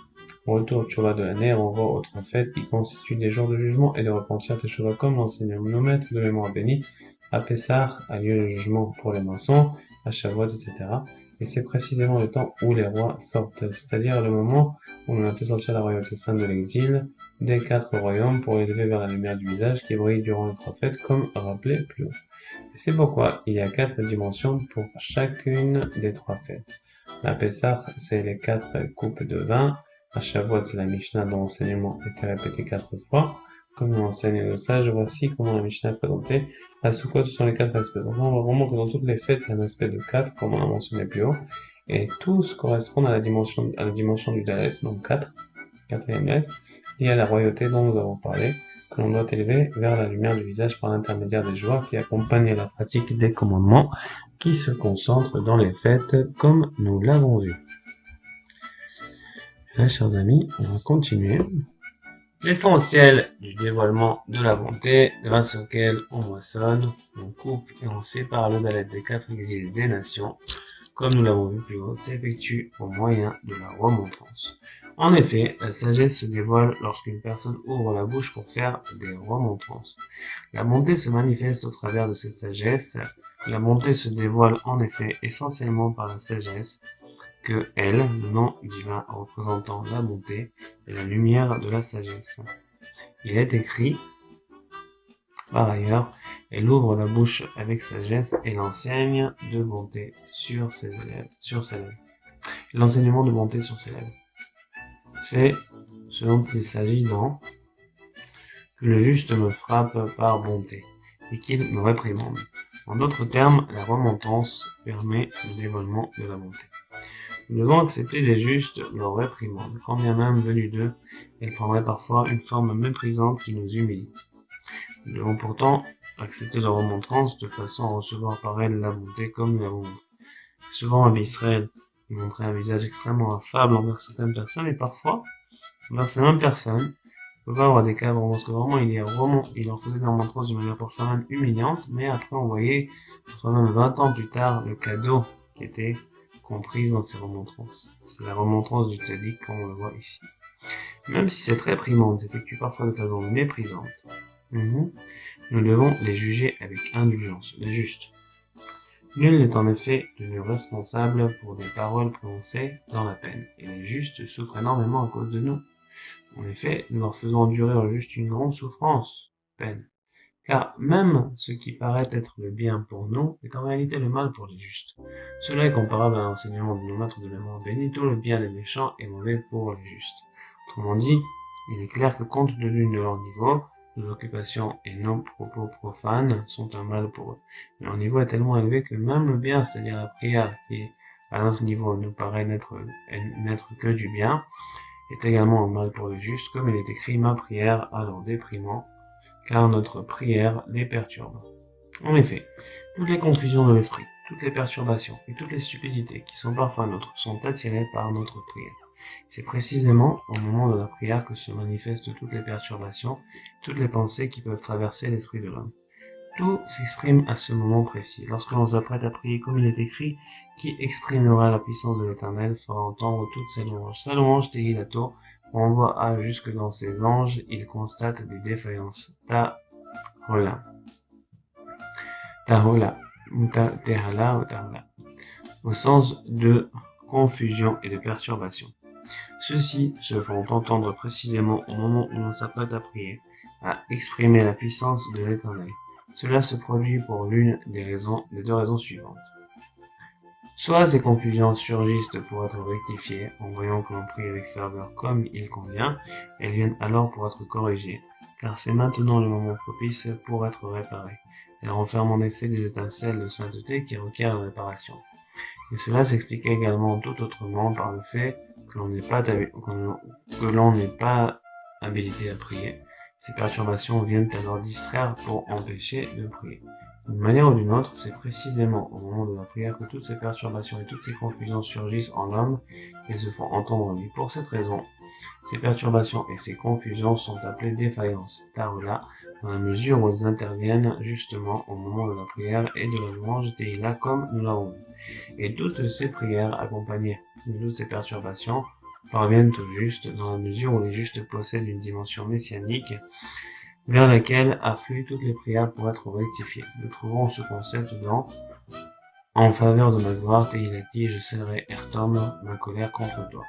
au retour Tchouva de l'année renvoie aux 3 fêtes qui constituent des jours de jugement et de repentir Teshuvah comme l'enseigne nos maîtres de mémoire béni. À Pessah a lieu le jugement pour les mensonges, à Shavuot, etc. Et c'est précisément le temps où les rois sortent, c'est-à-dire le moment où l'on a fait sortir la royauté sainte de l'exil des 4 royaumes pour l'élever vers la lumière du visage qui brille durant les 3 fêtes comme rappelé plus haut. Et c'est pourquoi il y a 4 dimensions pour chacune des 3 fêtes. La Pessah, c'est les 4 coupes de vin. À Shavuot, c'est la Mishnah dont l'enseignement était répété 4 fois. Comme nous enseigne nos sages, voici comment la Mishnah est présentée. À Sukkot, ce sont les 4 aspects. Enfin, on voit vraiment que dans toutes les fêtes, il y a un aspect de 4, comme on a mentionné plus haut. Et tous correspondent à la dimension du Dalet, donc 4, quatrième lettre, liée à la royauté dont nous avons parlé, que l'on doit élever vers la lumière du visage par l'intermédiaire des joies qui accompagnent la pratique des commandements qui se concentrent dans les fêtes, comme nous l'avons vu. Là, chers amis, on va continuer. L'essentiel du dévoilement de la bonté, grâce auquel on moissonne, on coupe et on sépare le Dalet des 4 exils des nations, comme nous l'avons vu plus haut, s'effectue au moyen de la remontrance. En effet, la sagesse se dévoile lorsqu'une personne ouvre la bouche pour faire des remontrances. La bonté se manifeste au travers de cette sagesse. La bonté se dévoile en effet essentiellement par la sagesse, que elle, le nom divin représentant la bonté, est la lumière de la sagesse. Il est écrit, par ailleurs, elle ouvre la bouche avec sagesse et l'enseigne de bonté sur ses lèvres. L'enseignement de bonté sur ses lèvres. C'est ce dont il s'agit dans que le juste me frappe par bonté et qu'il me réprimande. En d'autres termes, la remontrance permet le dévoilement de la bonté. Nous devons accepter les justes leur réprimande, quand bien même venue d'eux, elle prendrait parfois une forme méprisante qui nous humilie. Nous devons pourtant accepter leur remontrance de façon à recevoir par elle la bonté comme nous l'avons montré. Souvent, Rabbi Israël montrait un visage extrêmement affable envers certaines personnes et parfois, envers ces mêmes personnes, on peut pas avoir des cas parce que vraiment il leur faisait des remontrances d'une manière parfois même humiliante, mais après on voyait, parfois même 20 ans plus tard, le cadeau qui était comprise dans ces remontrances. C'est la remontrance du tzaddik, comme on le voit ici. Même si cette réprimande s'effectue parfois de façon méprisante, nous devons les juger avec indulgence, les justes. Nul n'est en effet tenu responsable pour des paroles prononcées dans la peine, et les justes souffrent énormément à cause de nous. En effet, nous leur faisons endurer aux justes une grande souffrance, peine. Car même ce qui paraît être le bien pour nous est en réalité le mal pour les justes. Cela est comparable à l'enseignement de nos maîtres de mémoire bénis, tout le bien des méchants est mauvais pour les justes. Autrement dit, il est clair que compte tenu de leur niveau, nos occupations et nos propos profanes sont un mal pour eux. Mais leur niveau est tellement élevé que même le bien, c'est-à-dire la prière, qui à notre niveau nous paraît n'être que du bien, est également un mal pour les justes, comme il est écrit ma prière à leur déprimant, car notre prière les perturbe. En effet, toutes les confusions de l'esprit, toutes les perturbations et toutes les stupidités qui sont parfois nôtres sont attirées par notre prière. C'est précisément au moment de la prière que se manifestent toutes les perturbations, toutes les pensées qui peuvent traverser l'esprit de l'homme. Tout s'exprime à ce moment précis. Lorsque l'on s'apprête à prier comme il est écrit, qui exprimera la puissance de l'Éternel fera entendre toutes ses louanges. Sa louange, Tehilato, renvoie à jusque dans ses anges, il constate des défaillances. Tahola, ou Tehala, ou Tahola, au sens de confusion et de perturbation. Ceux-ci se font entendre précisément au moment où l'on s'apprête à prier, à exprimer la puissance de l'Éternel. Cela se produit pour l'une des deux raisons suivantes. Soit ces confusions surgissent pour être rectifiées, en voyant que l'on prie avec ferveur comme il convient, elles viennent alors pour être corrigées, car c'est maintenant le moment propice pour être réparées. Elles renferment en effet des étincelles de sainteté qui requièrent réparation. Et cela s'explique également tout autrement par le fait que l'on n'est pas habilité à prier. Ces perturbations viennent alors distraire pour empêcher de prier. D'une manière ou d'une autre, c'est précisément au moment de la prière que toutes ces perturbations et toutes ces confusions surgissent en l'homme et se font entendre en lui. Pour cette raison, ces perturbations et ces confusions sont appelées défaillances, Taroula, dans la mesure où elles interviennent justement au moment de la prière et de la louange Tehillah comme nous l'avons vu. Et toutes ces prières accompagnées de toutes ces perturbations parviennent au juste dans la mesure où les justes possèdent une dimension messianique vers laquelle affluent toutes les prières pour être rectifiées. Nous trouvons ce concept dans En faveur de ma gloire, Tehillah dit, je scellerai Ertom, ma colère contre toi,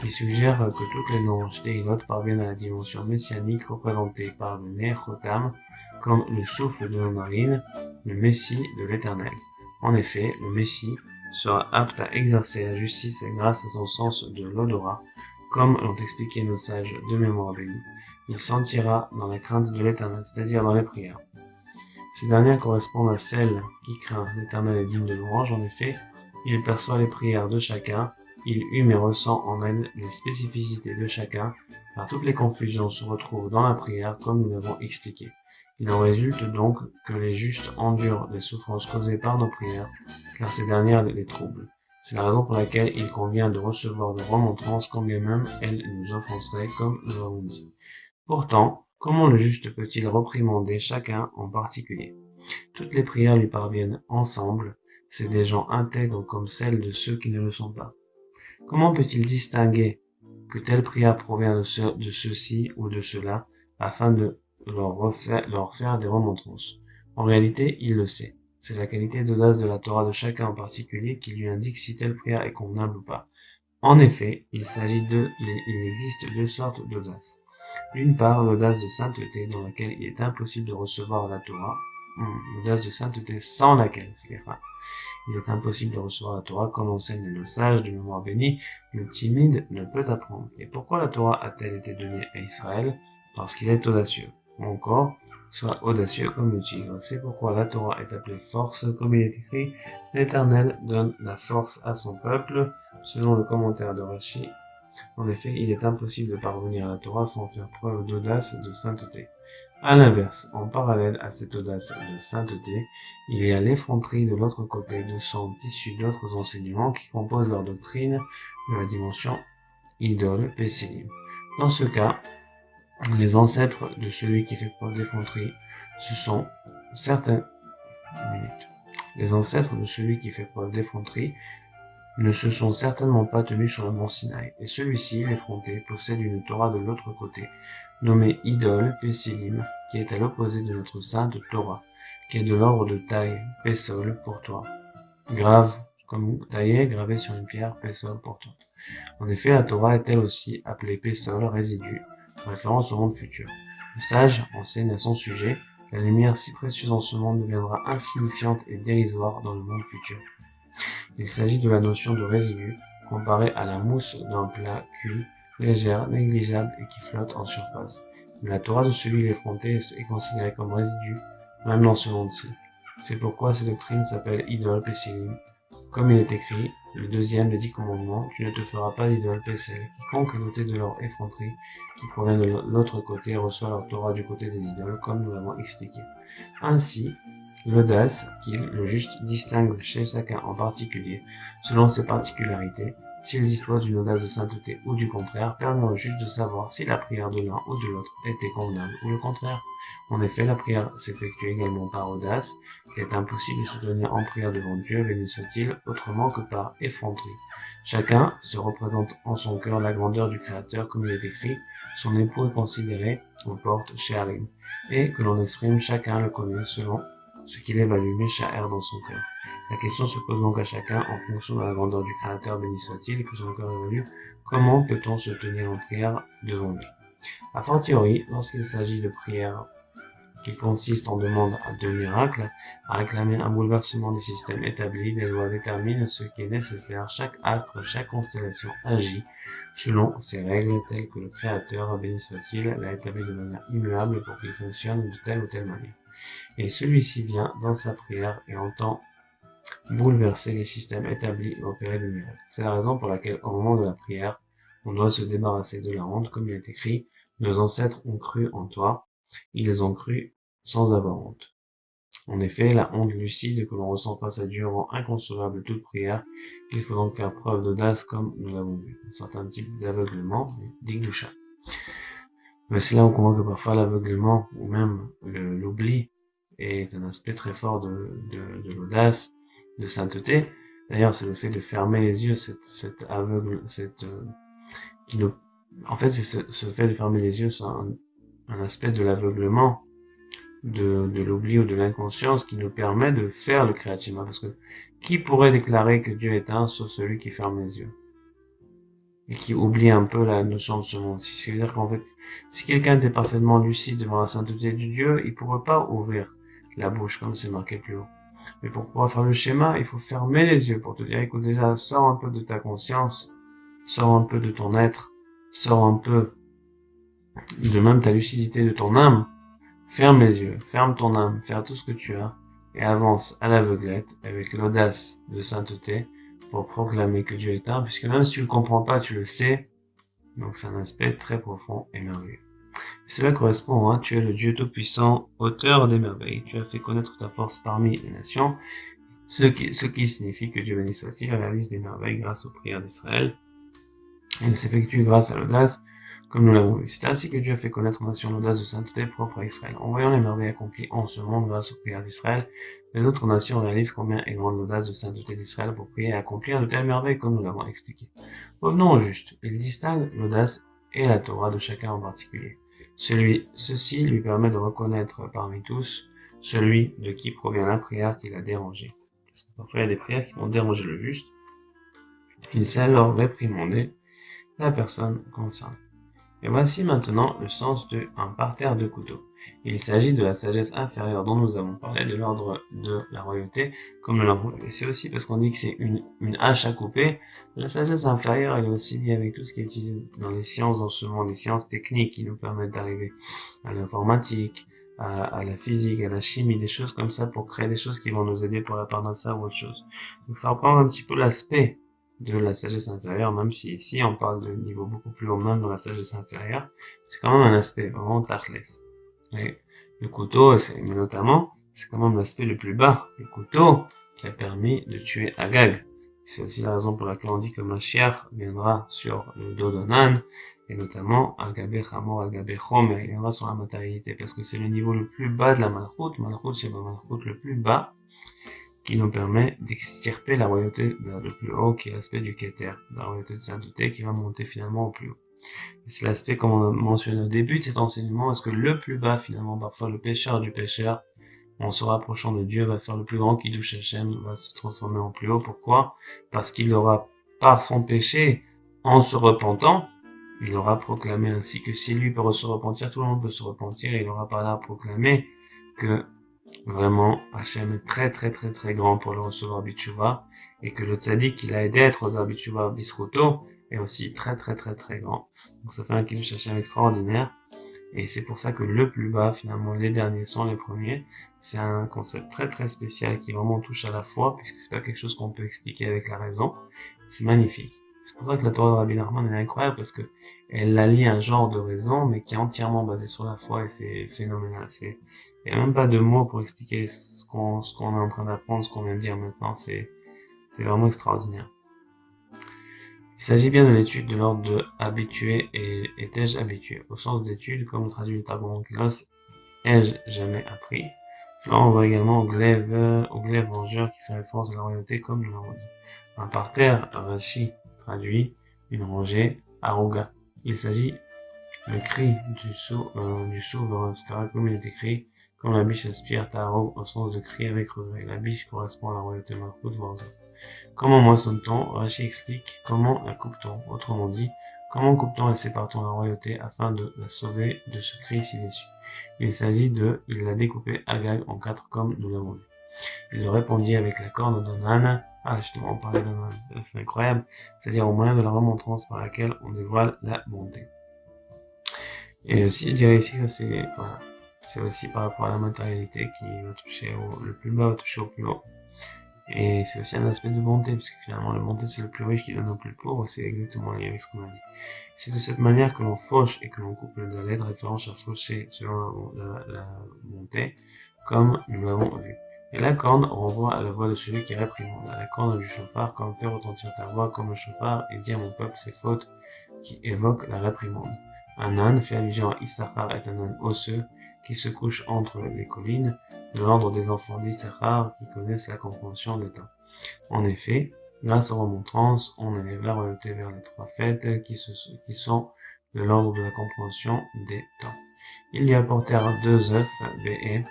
qui suggère que toutes les louanges Tehilot parviennent à la dimension messianique représentée par le Ner Chotam, comme le souffle de nos narines, le Messie de l'Éternel. En effet, le Messie sera apte à exercer la justice grâce à son sens de l'odorat, comme l'ont expliqué nos sages de mémoire bénie. Il sentira dans la crainte de l'Éternel, c'est-à-dire dans les prières. Ces dernières correspondent à celles qui craint l'Éternel et digne de louange. En effet, il perçoit les prières de chacun, il hume et ressent en elles les spécificités de chacun, car toutes les confusions se retrouvent dans la prière comme nous l'avons expliqué. Il en résulte donc que les justes endurent les souffrances causées par nos prières, car ces dernières les troublent. C'est la raison pour laquelle il convient de recevoir de remontrances quand bien même elles nous offenseraient, comme nous l'avons dit. Pourtant, comment le juste peut-il réprimander chacun en particulier? Toutes les prières lui parviennent ensemble, c'est des gens intègres comme celles de ceux qui ne le sont pas. Comment peut-il distinguer que telle prière provient de ceux-ci ou de ceux-là, afin de leur faire des remontrances? En réalité, il le sait. C'est la qualité d'audace de la Torah de chacun en particulier qui lui indique si telle prière est convenable ou pas. En effet, il existe deux sortes d'audace. D'une part, l'audace de sainteté dans laquelle il est impossible de recevoir la Torah, l'audace de sainteté sans laquelle, il est impossible de recevoir la Torah, comme enseigne le sage de mémoire bénie, le timide ne peut apprendre. Et pourquoi la Torah a-t-elle été donnée à Israël? Parce qu'il est audacieux. Ou encore, soit audacieux comme le tigre. C'est pourquoi la Torah est appelée force, comme il est écrit, l'Éternel donne la force à son peuple, selon le commentaire de Rashi. En effet, il est impossible de parvenir à la Torah sans faire preuve d'audace et de sainteté. À l'inverse, en parallèle à cette audace de sainteté, il y a l'effronterie de l'autre côté de sang issus d'autres enseignements qui composent leur doctrine de la dimension idole, Pessilim. Dans ce cas, les ancêtres de celui qui fait preuve d'effronterie, ce sont certains Les ancêtres de celui qui fait preuve d'effronterie ne se sont certainement pas tenus sur le mont Sinaï, et celui-ci, l'effronté, possède une Torah de l'autre côté, nommée Idole, Pessilim, qui est à l'opposé de notre sainte Torah, qui est de l'ordre de taille, Pessol, pour toi. Grave, comme taillé, gravé sur une pierre, Pessol, pour toi. En effet, la Torah est elle aussi appelée Pessol, résidu, en référence au monde futur. Le sage enseigne à son sujet, la lumière si précieuse en ce monde deviendra insignifiante et dérisoire dans le monde futur. Il s'agit de la notion de résidu, comparée à la mousse d'un plat cuit, légère, négligeable et qui flotte en surface. Mais la Torah de celui l'effronté est considérée comme résidu, même dans ce monde-ci. C'est pourquoi cette doctrine s'appelle idole Pessilim. Comme il est écrit, le deuxième des 10 commandements, tu ne te feras pas d'idole Pessel. Quiconque est doté de leur effronterie, qui provient de l'autre côté, reçoit leur Torah du côté des idoles, comme nous l'avons expliqué. Ainsi, l'audace, qu'il, le juste, distingue chez chacun en particulier, selon ses particularités, s'il dispose d'une audace de sainteté ou du contraire, permet au juste de savoir si la prière de l'un ou de l'autre était convenable ou le contraire. En effet, la prière s'effectue également par audace, qu'il est impossible de se tenir en prière devant Dieu, béni soit-il, autrement que par effronterie. Chacun se représente en son cœur la grandeur du Créateur, comme il est écrit, son époux est considéré aux portes Sheharim, et que l'on exprime chacun le connaît selon ce qu'il évalue Meshaer dans son cœur. La question se pose donc à chacun en fonction de la grandeur du Créateur, béni soit-il, que son cœur évalue, comment peut-on se tenir en prière devant lui. A fortiori, lorsqu'il s'agit de prières qui consiste en demande de miracles, à réclamer un bouleversement des systèmes établis, des lois déterminent ce qui est nécessaire. Chaque astre, chaque constellation agit selon ses règles telles que le Créateur, béni soit-il, l'a établi de manière immuable pour qu'il fonctionne de telle ou telle manière. Et celui-ci vient dans sa prière et entend bouleverser les systèmes établis et opérer des miracles. C'est la raison pour laquelle, au moment de la prière, on doit se débarrasser de la honte, comme il est écrit, nos ancêtres ont cru en toi, ils ont cru sans avoir honte. En effet, la honte lucide que l'on ressent face à Dieu rend inconcevable toute prière. Il faut donc faire preuve d'audace comme nous l'avons vu. Un certain type d'aveuglement, d'Igdusha. Mais c'est là où on voit que parfois l'aveuglement, ou même l'oubli, est un aspect très fort de l'audace, de sainteté. D'ailleurs, c'est le fait de fermer les yeux, cet aveugle, en fait, c'est ce fait de fermer les yeux, c'est un aspect de l'aveuglement, de l'oubli ou de l'inconscience qui nous permet de faire le Kriyat parce que qui pourrait déclarer que Dieu est un sauf celui qui ferme les yeux et qui oublie un peu la notion de ce monde. C'est-à-dire qu'en fait, si quelqu'un était parfaitement lucide devant la sainteté du Dieu, il pourrait pas ouvrir la bouche comme c'est marqué plus haut. Mais pour pouvoir faire le schéma, il faut fermer les yeux pour te dire, écoute, déjà, sors un peu de ta conscience, sors un peu de ton être, sors un peu de même ta lucidité de ton âme, ferme les yeux, ferme ton âme, ferme tout ce que tu as, et avance à l'aveuglette avec l'audace de sainteté pour proclamer que Dieu est un, puisque même si tu le comprends pas, tu le sais, donc c'est un aspect très profond et merveilleux. Cela correspond, tu es le Dieu Tout-Puissant, auteur des merveilles, tu as fait connaître ta force parmi les nations, ce qui signifie que Dieu béni soit-il réalise des merveilles grâce aux prières d'Israël. Il s'effectue grâce à l'audace, comme nous l'avons vu. C'est ainsi que Dieu a fait connaître aux nations l'audace de sainteté propre à Israël. En voyant les merveilles accomplies en ce monde grâce aux prières d'Israël, les autres nations réalisent combien est grande l'audace de sainteté d'Israël pour prier et accomplir de telles merveilles comme nous l'avons expliqué. Revenons au juste. Il distingue l'audace et la Torah de chacun en particulier. Ceci lui permet de reconnaître parmi tous celui de qui provient la prière qui l'a dérangé. Parce que parfois il y a des prières qui vont déranger le juste. Il sait alors réprimander la personne concernée. Et voici maintenant le sens de un parterre de couteaux. Il s'agit de la sagesse inférieure dont nous avons parlé, de l'ordre de la royauté, comme nous l'avons vu. C'est aussi parce qu'on dit que c'est une hache à couper. La sagesse inférieure, elle est aussi liée avec tout ce qui est utilisé dans les sciences, dans ce monde, les sciences techniques qui nous permettent d'arriver à l'informatique, à la physique, à la chimie, des choses comme ça pour créer des choses qui vont nous aider pour la parnassa ou autre chose. Donc ça reprend un petit peu l'aspect de la sagesse inférieure, même si ici on parle de niveau beaucoup plus haut même dans la sagesse inférieure, c'est quand même un aspect vraiment tachles. Et le couteau, mais notamment, c'est quand même l'aspect le plus bas, le couteau qui a permis de tuer Agag. C'est aussi la raison pour laquelle on dit que Mashiach viendra sur le dos d'un âne, et notamment Agabé Chamor, Agabé Chom, il viendra sur la matérialité, parce que c'est le niveau le plus bas de la Malchut. Malchut, c'est le Malchut le plus bas, qui nous permet d'extirper la royauté vers le plus haut, qui est l'aspect du Keter, la royauté de sainteté, qui va monter finalement au plus haut. C'est l'aspect, comme on a mentionné au début de cet enseignement, est-ce que le plus bas, finalement, parfois le pécheur du pécheur, en se rapprochant de Dieu, va faire le plus grand Kiddush Hashem, va se transformer en plus haut. Pourquoi? Parce qu'il aura, par son péché, en se repentant, il aura proclamé ainsi que si lui peut se repentir, tout le monde peut se repentir, et il aura par là proclamé que vraiment, Hachem est très très très très grand pour le recevoir Bitshuva, et que le tzaddik qui l'a aidé à être recevoir Bitshuva Bisruto est aussi très très très très grand. Donc ça fait un Kiddush Hashem extraordinaire, et c'est pour ça que le plus bas, finalement, les derniers sont les premiers. C'est un concept très très spécial qui vraiment touche à la foi, puisque c'est pas quelque chose qu'on peut expliquer avec la raison. C'est magnifique. C'est pour ça que la Torah de Rabbi Nachman est incroyable, parce que elle allie un genre de raison, mais qui est entièrement basé sur la foi, et c'est phénoménal. Il n'y a même pas de mots pour expliquer ce qu'on est en train d'apprendre, ce qu'on vient de dire maintenant. C'est vraiment extraordinaire. Il s'agit bien de l'étude de l'ordre de habitué et étais-je habitué. Au sens d'étude, comme le traduit le Targum Onkelos, ai-je jamais appris. Là, on voit également au glaive vengeur qui fait référence à la royauté comme nous l'avons dit. Un parterre, Rashi traduit une rangée, Aruga. Il s'agit le cri du souverain, etc. Comme il est écrit, comme la biche aspire Tarog au sens de cri avec regret. La biche correspond à la royauté Malchut Vorza. Comment moissonne-t-on? Rachi explique comment la coupe-t-on. Autrement dit, comment coupe-t-on et sépare-t-on la royauté afin de la sauver de ce cri si déçu? Il s'agit de, il l'a découpé Agag en 4 comme nous l'avons vu. Il le répondit avec la corne d'un âne. Ah, justement, on parlait d'un âne, c'est incroyable. C'est-à-dire au moyen de la remontrance par laquelle on dévoile la bonté. Et aussi, je dirais ici que c'est, voilà, c'est aussi par rapport à la matérialité qui va toucher le plus bas va toucher au plus haut. Et c'est aussi un aspect de bonté, parce que finalement, la bonté, c'est le plus riche qui donne au plus pauvre, c'est exactement lié avec ce qu'on a dit. C'est de cette manière que l'on fauche et que l'on coupe le dalet, référence à faucher selon la bonté, comme nous l'avons vu. Et la corne renvoie à la voix de celui qui réprimande, à la corne du chauffard, comme fait retentir ta voix comme le chauffard, et dire à mon peuple ses fautes, qui évoque la réprimande. Un âne fait allusion à Issachar est un âne osseux, qui se couche entre les collines, de l'ordre des enfants d'Issachar qui connaissent la compréhension des temps. En effet, grâce aux remontrances, on élève la royauté vers les 3 fêtes qui sont de l'ordre de la compréhension des temps. Ils lui apportèrent 2 œufs, B.E.,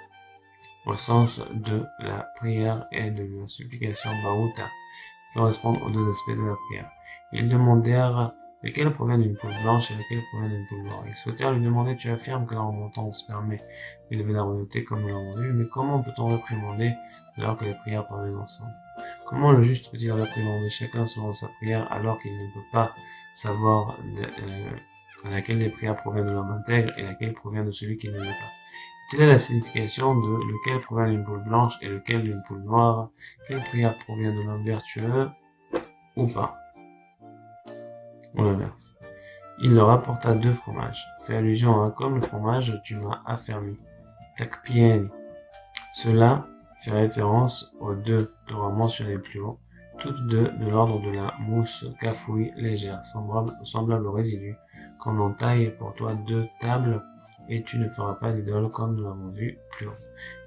au sens de la prière et de la supplication Baruta, qui correspondent aux 2 aspects de la prière. Ils demandèrent lequel provient d'une poule blanche et lequel provient d'une poule noire. Ils souhaitèrent lui demander, tu affirmes que la remontance permet d'élever la royauté comme nous l'avons vu, mais comment peut-on réprimander alors que les prières parviennent ensemble? Comment le juste peut-il réprimander chacun selon sa prière alors qu'il ne peut pas savoir laquelle des prières provient de l'homme intègre et laquelle provient de celui qui ne l'est pas? Telle est la signification de lequel provient d'une poule blanche et lequel d'une poule noire, quelle prière provient de l'homme vertueux ou pas. On l'inverse. Il leur apporta 2 fromages. Fait allusion à comme le fromage tu m'as affermi. Takpieni. Cela fait référence aux 2 Torahs mentionnés plus haut, toutes 2 de l'ordre de la mousse cafouille légère, semblable au résidu, qu'on en taille pour toi 2 tables, et tu ne feras pas d'idole comme nous l'avons vu plus haut.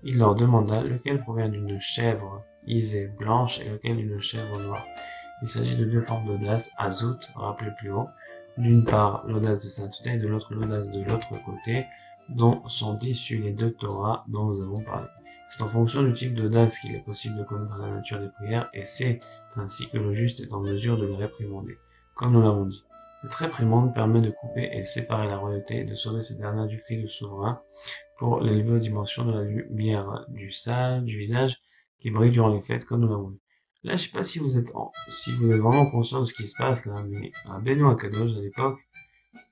Il leur demanda lequel provient d'une chèvre isée blanche et lequel d'une chèvre noire. Il s'agit de 2 formes d'audace, azout, rappelé plus haut, d'une part l'audace de sainteté et de l'autre l'audace de l'autre côté, dont sont issus les 2 Torahs dont nous avons parlé. C'est en fonction du type d'audace qu'il est possible de connaître la nature des prières, et c'est ainsi que le juste est en mesure de les réprimander, comme nous l'avons dit. Cette réprimande permet de couper et séparer la royauté et de sauver cette dernière du cri du souverain pour l'élever aux dimensions de la lumière du visage qui brille durant les fêtes, comme nous l'avons vu. Là, je sais pas si vous êtes vraiment conscient de ce qui se passe là, mais Rabbeinu Akadosh à l'époque,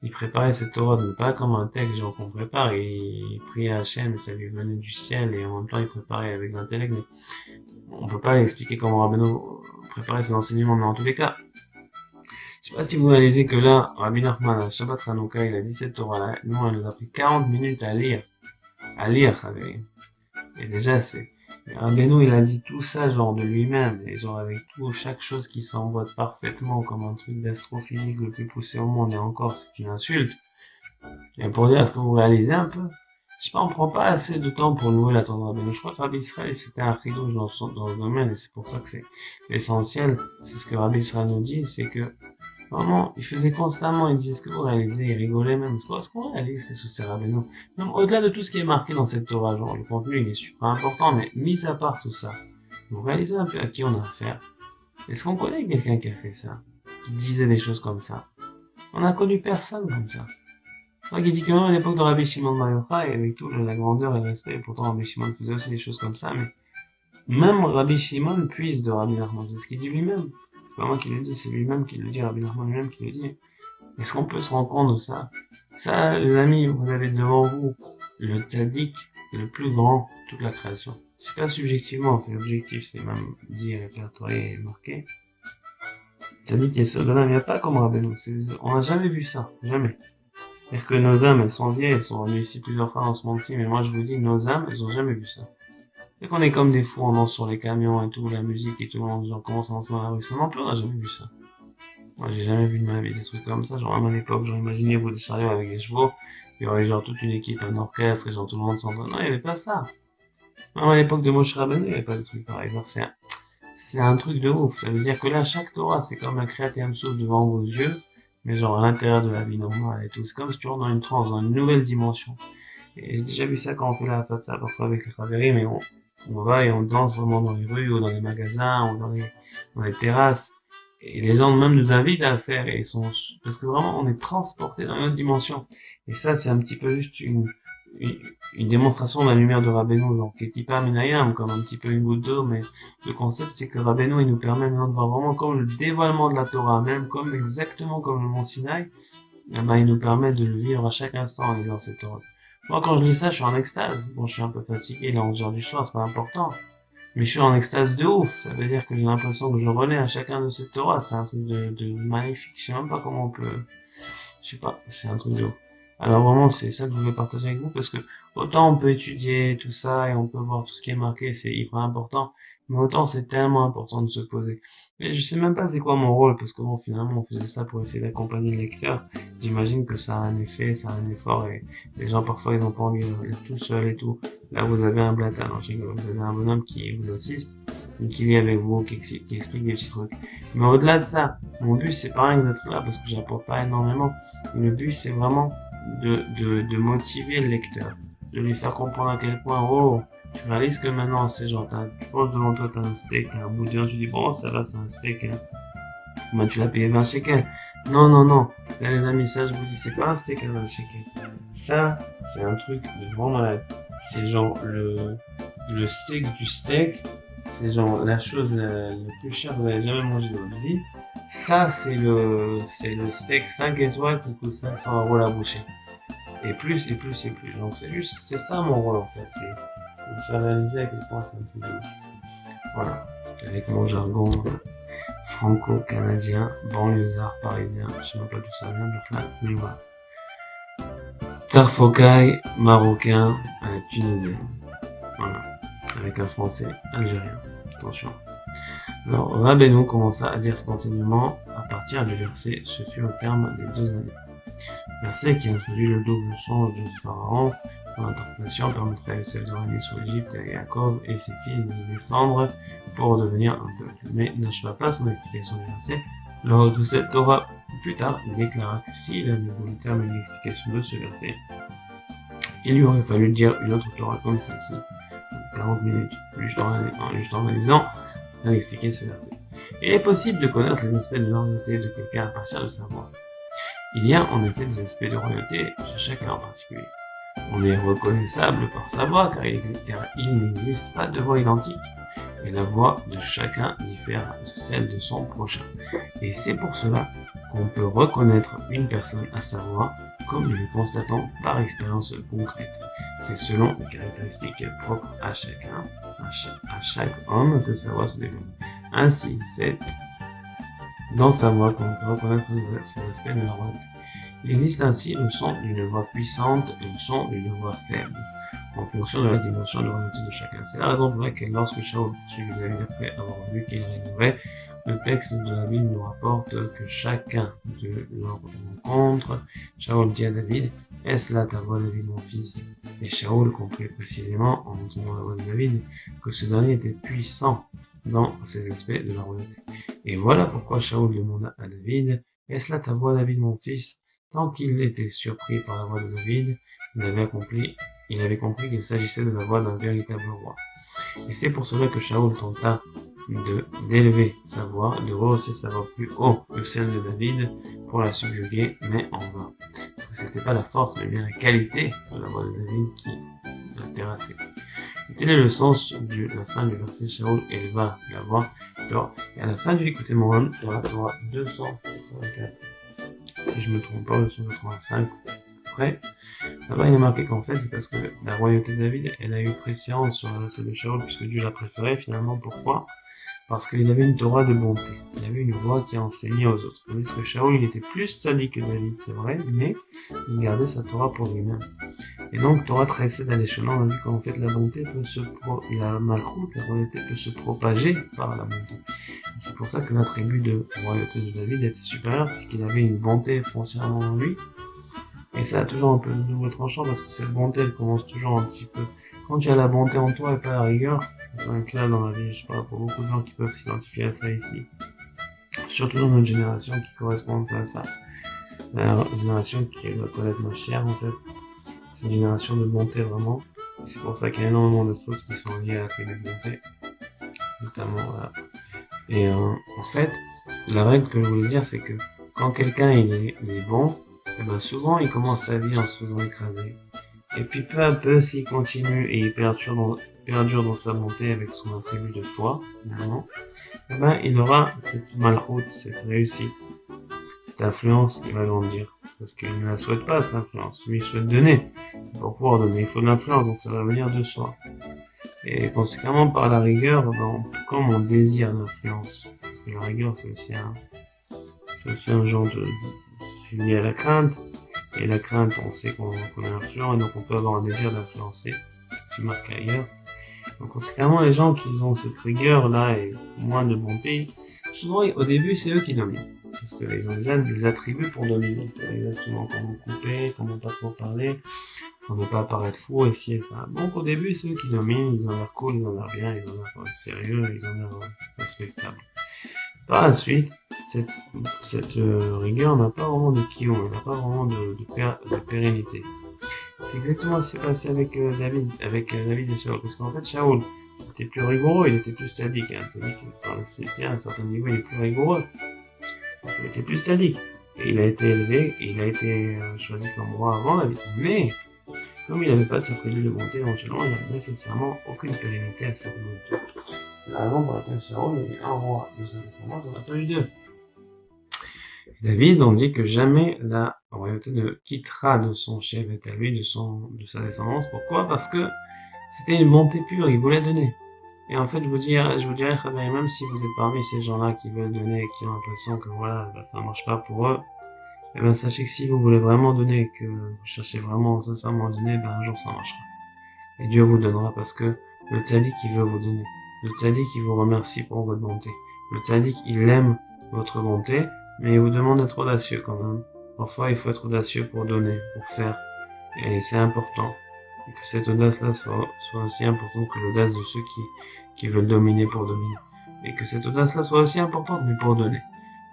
il préparait cette Torah, pas comme un texte genre qu'on prépare, et il priait à Hachem et ça lui venait du ciel, et en même temps il préparait avec l'intellect, mais on peut pas expliquer comment Rabbeinu préparait ses enseignements, mais en tous les cas, je sais pas si vous réalisez que là, Rabbi Nachman, à Shabbat Hanouka, il a dit cette Torah là, nous elle nous a pris 40 minutes à lire, et déjà c'est, Rabbeinu, il a dit tout ça, genre, de lui-même, et genre, avec tout, chaque chose qui s'emboîte parfaitement, comme un truc d'astrophysique le plus poussé au monde, et encore, c'est une insulte. Et pour dire, est-ce que vous réalisez un peu? Je sais pas, on prend pas assez de temps pour louer la Torah de Rabbeinu. Je crois que Rabbi Israël, c'était un chidouche dans ce domaine, et c'est pour ça que c'est l'essentiel. C'est ce que Rabbi Israël nous dit, c'est que, vraiment, il faisait constamment, il disait, est-ce que vous réalisez, il rigolait même, est-ce qu'on réalise qu'est-ce que c'est Rabbeinu? Même au-delà de tout ce qui est marqué dans cette Torah, genre, le contenu, il est super important, mais mis à part tout ça, vous réalisez un peu à qui on a affaire? Est-ce qu'on connaît quelqu'un qui a fait ça? Qui disait des choses comme ça? On a connu personne comme ça. Moi qui dis que même à l'époque de Rabbi Shimon Bar Yochai, avec tout la grandeur et le respect, et pourtant Rabbi Shimon faisait aussi des choses comme ça, mais même Rabbi Shimon puise de Rabbi Nachman, c'est ce qu'il dit lui-même. C'est pas moi qui le dis, c'est lui-même qui le dit, Rabbi Nachman lui-même qui le dit. Est-ce qu'on peut se rendre compte de ça? Ça, les amis, vous avez devant vous le tzaddik le plus grand de toute la création. C'est pas subjectivement, c'est objectif, c'est même dit, répertorié et marqué. Tzaddik est seul de l'âme, il n'y a pas comme Rabbeinu, on n'a jamais vu ça, jamais. C'est-à-dire que nos âmes, elles sont vieilles, elles sont venues ici plusieurs fois dans ce monde-ci, mais moi je vous dis, nos âmes, elles ont jamais vu ça. Et qu'on est comme des fous, on danse sur les camions et tout, la musique et tout, on commence à danser dans la rue, ça non plus, on n'a jamais vu ça. Moi j'ai jamais vu de ma vie des trucs comme ça, genre même à l'époque, j'aurais imaginé vous des chariots avec des chevaux, il y aurait genre toute une équipe, un orchestre, et genre tout le monde s'entend. Non, il n'y avait pas ça. Même à l'époque de Moshe Rabbeinu, il n'y avait pas de trucs pareils. C'est un truc de ouf. Ça veut dire que là, chaque Torah, c'est comme la Kriyat Souf devant vos yeux, mais genre à l'intérieur de la vie normale et tout. C'est comme si tu rentres dans une transe, dans une nouvelle dimension. Et j'ai déjà vu ça quand on fait la Fatsa parfois avec les Khaverim, mais bon, on va et on danse vraiment dans les rues ou dans les magasins ou dans les terrasses. Et les gens même nous invitent à le faire et parce que vraiment on est transporté dans une autre dimension. Et ça c'est un petit peu juste une démonstration de la lumière de Rabbeinu, genre Ketipa Minayam, comme un petit peu une goutte d'eau, mais le concept c'est que Rabbeinu il nous permet maintenant de voir vraiment comme le dévoilement de la Torah, même comme exactement comme le mont Sinaï, eh ben, il nous permet de le vivre à chaque instant en lisant cette Torah. Moi quand je lis ça je suis en extase. Bon je suis un peu fatigué là 11 heures du soir, c'est pas important. Mais je suis en extase de ouf. Ça veut dire que j'ai l'impression que je renais à chacun de ces Torahs. C'est un truc de magnifique. Je sais même pas comment on peut, je sais pas, c'est un truc de ouf. Alors vraiment, c'est ça que je voulais partager avec vous parce que autant on peut étudier tout ça et on peut voir tout ce qui est marqué, c'est hyper important, mais autant c'est tellement important de se poser. Mais je sais même pas c'est quoi mon rôle parce que bon, finalement, on faisait ça pour essayer d'accompagner le lecteur. J'imagine que ça a un effet, ça a un effort et les gens parfois ils ont pas envie de lire tout seul et tout. Là, vous avez un blata, non, vous avez un bonhomme qui vous assiste, et qui lit avec vous, qui explique des petits trucs. Mais au-delà de ça, mon but c'est pas rien d'être là parce que j'apporte pas énormément. Le but c'est vraiment de motiver le lecteur, de lui faire comprendre à quel point, oh, tu réalises que maintenant c'est genre, tu poses devant toi, t'as un steak, t'as un bout de viande, tu dis bon, ça va, c'est un steak, hein. Ben, tu l'as payé 20 shekels. Non, non, non. Là, les amis, ça, je vous dis, c'est pas un steak à 20 shekels. Ça, c'est un truc de grand malade. C'est genre le steak du steak. C'est genre la chose la plus chère que vous avez jamais mangé dans votre vie. Ça, c'est le steak 5 étoiles qui coûte 500 € la bouchée. Et plus, et plus, et plus. Donc, c'est ça mon rôle, en fait. C'est vous faire réaliser à quel point c'est un truc de ouf. Voilà. Avec mon jargon franco-canadien, banlieusard, parisien, je sais même pas d'où ça vient, mais voilà. Tarfokai, marocain, tunisien. Voilà. Avec un français algérien. Attention. Alors, Rabbeinu commença à dire cet enseignement à partir du verset, ce fut au terme des 2 années. Verset qui introduit le double songe de Pharaon. Dans l'interprétation permettrait à Yosef de régner sur l'Égypte et à Yaakov et ses fils d'y descendre pour devenir un peuple. Mais n'acheva pas son explication du verset. Lors de cette Torah, plus tard, il déclara que s'il avait voulu terminer l'explication de ce verset, il lui aurait fallu dire une autre Torah comme celle-ci, 40 minutes, juste en réalisant, à expliquer ce verset. Il est possible de connaître les aspects de la royauté de quelqu'un à partir de sa voix. Il y a en effet des aspects de royauté chez chacun en particulier. On est reconnaissable par sa voix car il n'existe pas de voix identique. Et la voix de chacun diffère de celle de son prochain. Et c'est pour cela qu'on peut reconnaître une personne à sa voix comme nous le constatons par expérience concrète. C'est selon les caractéristiques propres à chacun, à chaque homme que sa voix se développe. Ainsi, c'est dans sa voix qu'on peut reconnaître ces aspects de la voix. Il existe ainsi le son d'une voix puissante et le son d'une voix faible, en fonction de la dimension de royauté de chacun. C'est la raison pour laquelle lorsque Shaul poursuivit David après avoir vu qu'il rénovait, le texte de la Bible nous rapporte que chacun de leurs rencontres, Shaul dit à David, « Est-ce là ta voix, David, mon fils ?» Et Shaul comprit précisément, en entendant la voix de David, que ce dernier était puissant dans ces aspects de la royauté. Et voilà pourquoi Shaul demanda à David, « Est-ce là ta voix, David, mon fils ?» Tant qu'il était surpris par la voix de David, il avait compris qu'il s'agissait de la voix d'un véritable roi. Et c'est pour cela que Shaul tenta d'élever sa voix, de rehausser sa voix plus haut que celle de David pour la subjuguer, mais en vain. C'était pas la force, mais bien la qualité de la voix de David qui l'a terrassé. Et tel est le sens de la fin du verset. Shaul éleva la voix. Et à la fin du écoutez mon homme, sur la Torah 284. Si je me trompe pas, le 185 après. Là-bas, il est marqué qu'en fait, c'est parce que la royauté de David, elle a eu préséance sur la race de Shaul, puisque Dieu l'a préféré, finalement. Pourquoi? Parce qu'il avait une Torah de bonté. Il avait une voix qui enseignait aux autres. Tandis que Shaul, il était plus sadique que David, c'est vrai, mais il gardait sa Torah pour lui-même. Et donc, Torah tressée d'échelon, on a vu qu'en fait, la bonté peut la malchoute, la royauté peut se propager par la bonté. C'est pour ça que l'attribut de royauté de David était supérieur, puisqu'il avait une bonté foncièrement en lui. Et ça a toujours un peu de double tranchant, parce que cette bonté, elle commence toujours un petit peu. Quand tu as la bonté en toi et pas la rigueur, c'est un clair dans la vie, je sais pas, pour beaucoup de gens qui peuvent s'identifier à ça ici. Surtout dans notre génération qui correspond un peu à ça. La génération qui va connaître ma chère, en fait. C'est une génération de bonté vraiment. C'est pour ça qu'il y a énormément de choses qui sont liées à la tribu de bonté, notamment, voilà. Et en fait, la règle que je voulais dire, c'est que quand quelqu'un il est bon, et ben souvent il commence sa vie en se faisant écraser. Et puis peu à peu, s'il continue et il perdure dans sa montée avec son attribut de foi, évidemment, eh ben il aura cette malchoute, cette réussite, cette influence qui va grandir. Parce qu'il ne la souhaite pas, cette influence. Lui, il souhaite donner. Pour pouvoir donner, il faut de l'influence, donc ça va venir de soi. Et conséquemment, par la rigueur, ben, comme on désire l'influence, parce que la rigueur, c'est aussi un genre c'est lié à la crainte. Et la crainte, on sait qu'on est influent, et donc on peut avoir un désir d'influencer, c'est marqué ailleurs. Donc conséquemment, les gens qui ont cette rigueur-là et moins de bonté, souvent au début, c'est eux qui dominent. Parce qu'ils ont déjà des attributs pour dominer. Exactement comment couper, comment pas trop parler, pour ne pas paraître fou, et ci et ça. Donc au début, c'est eux qui dominent, ils ont l'air cool, ils ont l'air bien, ils ont l'air sérieux, ils ont l'air respectables. Par la suite, cette rigueur n'a pas vraiment de kion, elle n'a pas vraiment de pérennité. C'est exactement ce qui s'est passé avec David et Shaul. Parce qu'en fait, Shaul était plus rigoureux, il était plus sadique. Hein. Sadique, c'était à un certain niveau, il est plus rigoureux. Il était plus sadique. Et il a été élevé, et il a été choisi comme roi avant David. Mais, comme il n'avait pas sa prélude de bonté, éventuellement, il n'a nécessairement aucune pérennité à sa bonté. La raison pour laquelle Shaul il est un roi de sa descendance, on n'a pas eu deux. David, on dit que jamais la royauté ne quittera de son chef à lui, de sa descendance. Pourquoi? Parce que c'était une bonté pure, il voulait donner. Et en fait, je vous dirais, même si vous êtes parmi ces gens-là qui veulent donner et qui ont l'impression que voilà, bah, ça marche pas pour eux, eh ben, sachez que si vous voulez vraiment donner, que vous cherchez vraiment sincèrement à donner, ben, un jour ça marchera. Et Dieu vous donnera parce que le tzaddik, il veut vous donner. Le tzaddik, il vous remercie pour votre bonté. Le tzaddik, il aime votre bonté, mais il vous demande d'être audacieux quand même. Parfois, il faut être audacieux pour donner, pour faire. Et c'est important. Et que cette audace-là soit aussi importante que l'audace de ceux qui veulent dominer pour dominer. Et que cette audace-là soit aussi importante, mais pour donner.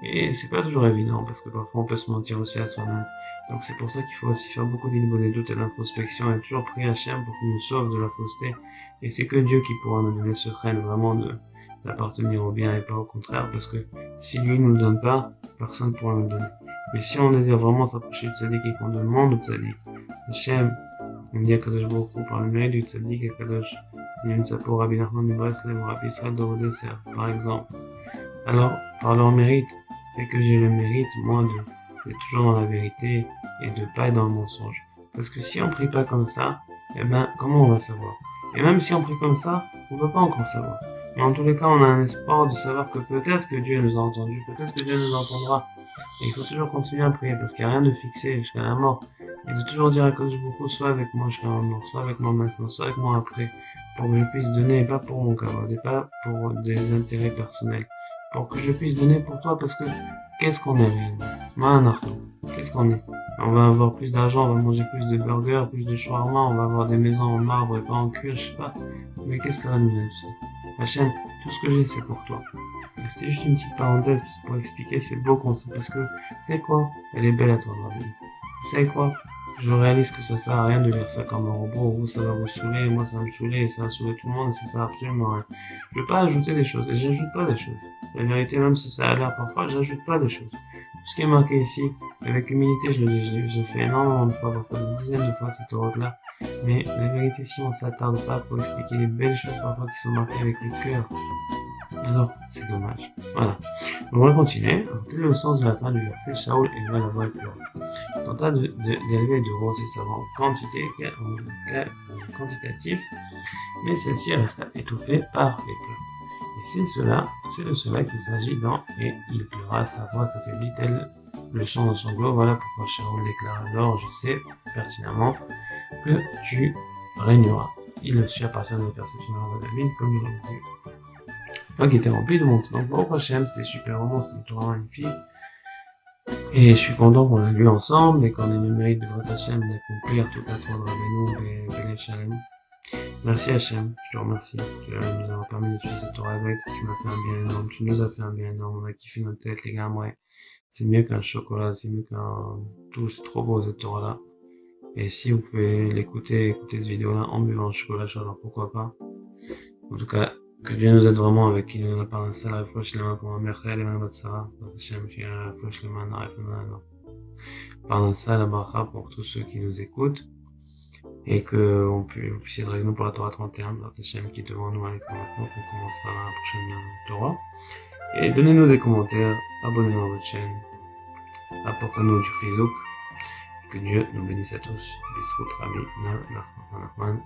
Et c'est pas toujours évident, parce que parfois on peut se mentir aussi à soi-même. Donc c'est pour ça qu'il faut aussi faire beaucoup d'illusions des doutes et de l'introspection, et toujours prier Hachem pour qu'il nous sauve de la fausseté. Et c'est que Dieu qui pourra nous donner ce règne vraiment d'appartenir au bien et pas au contraire, parce que si lui nous le donne pas, personne ne pourra nous le donner. Mais si on désire vraiment s'approcher du tzaddik et qu'on demande au tzaddik, Hachem, on dit à Kadosh Baruch Hu par le mérite du tzaddik et Kadosh, Nimtsapo Rabbi Nachman de Breslev, Rabbi Israël de Rodesser, par exemple. Alors, par leur mérite, et que j'ai le mérite, moi, d'être toujours dans la vérité et de pas être dans le mensonge. Parce que si on prie pas comme ça, eh ben, comment on va savoir? Et même si on prie comme ça, on peut pas encore savoir. Mais en tous les cas, on a un espoir de savoir que peut-être que Dieu nous a entendus, peut-être que Dieu nous entendra. Et il faut toujours continuer à prier parce qu'il n'y a rien de fixé jusqu'à la mort. Et de toujours dire à cause de beaucoup, soit avec moi jusqu'à la mort, soit avec moi maintenant, soit avec moi après, pour que je puisse donner, et pas pour mon camarade, et pas pour des intérêts personnels. Pour que je puisse donner pour toi, parce que qu'est-ce qu'on est réellement? Qu'est-ce qu'on est? On va avoir plus d'argent, on va manger plus de burgers, plus de shawarma, on va avoir des maisons en marbre et pas en cuir, je sais pas. Mais qu'est-ce que ça va nous donner tout ça? Hachem, tout ce que j'ai c'est pour toi. C'était juste une petite parenthèse pour expliquer ces beaux concepts, parce que, c'est quoi? Elle est belle à toi, ma vie. C'est quoi? Je réalise que ça sert à rien de lire ça comme un robot, vous ça va vous saouler, moi ça va me saouler, et ça va saouler tout le monde, et ça sert absolument à rien. Je veux pas ajouter des choses, et j'ajoute pas des choses. La vérité, même si ça a l'air parfois, j'ajoute pas des choses. Tout ce qui est marqué ici, avec humilité, je le dis, j'ai fait énormément de fois, parfois des dizaines de fois cette route-là, mais la vérité, si on s'attarde pas pour expliquer les belles choses parfois qui sont marquées avec le cœur, alors c'est dommage. Voilà. On va continuer. Tel est le sens de la fin du verset, Shaul éleva la voix pleurant. Il tenta d'élever et de rosser sa voix en quantitatif, mais celle-ci resta étouffée par les pleurs. Et c'est de cela qu'il s'agit dans Et il pleura, sa voix s'affaiblit tel le chant de sanglots. Voilà pourquoi Shaul déclara alors, je sais pertinemment que tu régneras. Il le suit à partir de la perception de la David, comme il l'a dit. Donc, il était rempli de montées. Donc, au prochain, c'était super, vraiment, c'était une Torah magnifique. Et je suis content qu'on l'a lu ensemble et qu'on ait le mérite de votre Hachem d'accomplir toute la Torah de Rabbeinu, Bélé Shalem. Merci Hachem, je te remercie. Tu nous as permis d'étudier cette Torah avec, tu m'as fait un bien énorme, tu nous as fait un bien énorme, on a kiffé notre tête, les gars, ouais. C'est mieux qu'un chocolat, c'est mieux qu'un tout, c'est trop beau cette Torah-là. Et si vous pouvez l'écouter, écouter cette vidéo-là en buvant le chocolat chaud, alors pourquoi pas. En tout cas, que Dieu nous aide vraiment avec qui nous a parlé ça, la fois je l'ai pour ma mère, elle est ma Sarah, Hachem, qui a la fois je l'ai pendant ça, la bracha pour tous ceux qui nous écoutent, et que vous puissiez être avec nous pour la Torah 31, Hachem qui est devant nous avec nous maintenant, qu'on commencera la prochaine Torah. Et donnez-nous des commentaires, abonnez-vous à votre chaîne, apportez-nous du chizouk, et que Dieu nous bénisse à tous. Bisrout Rabbi, Nachman,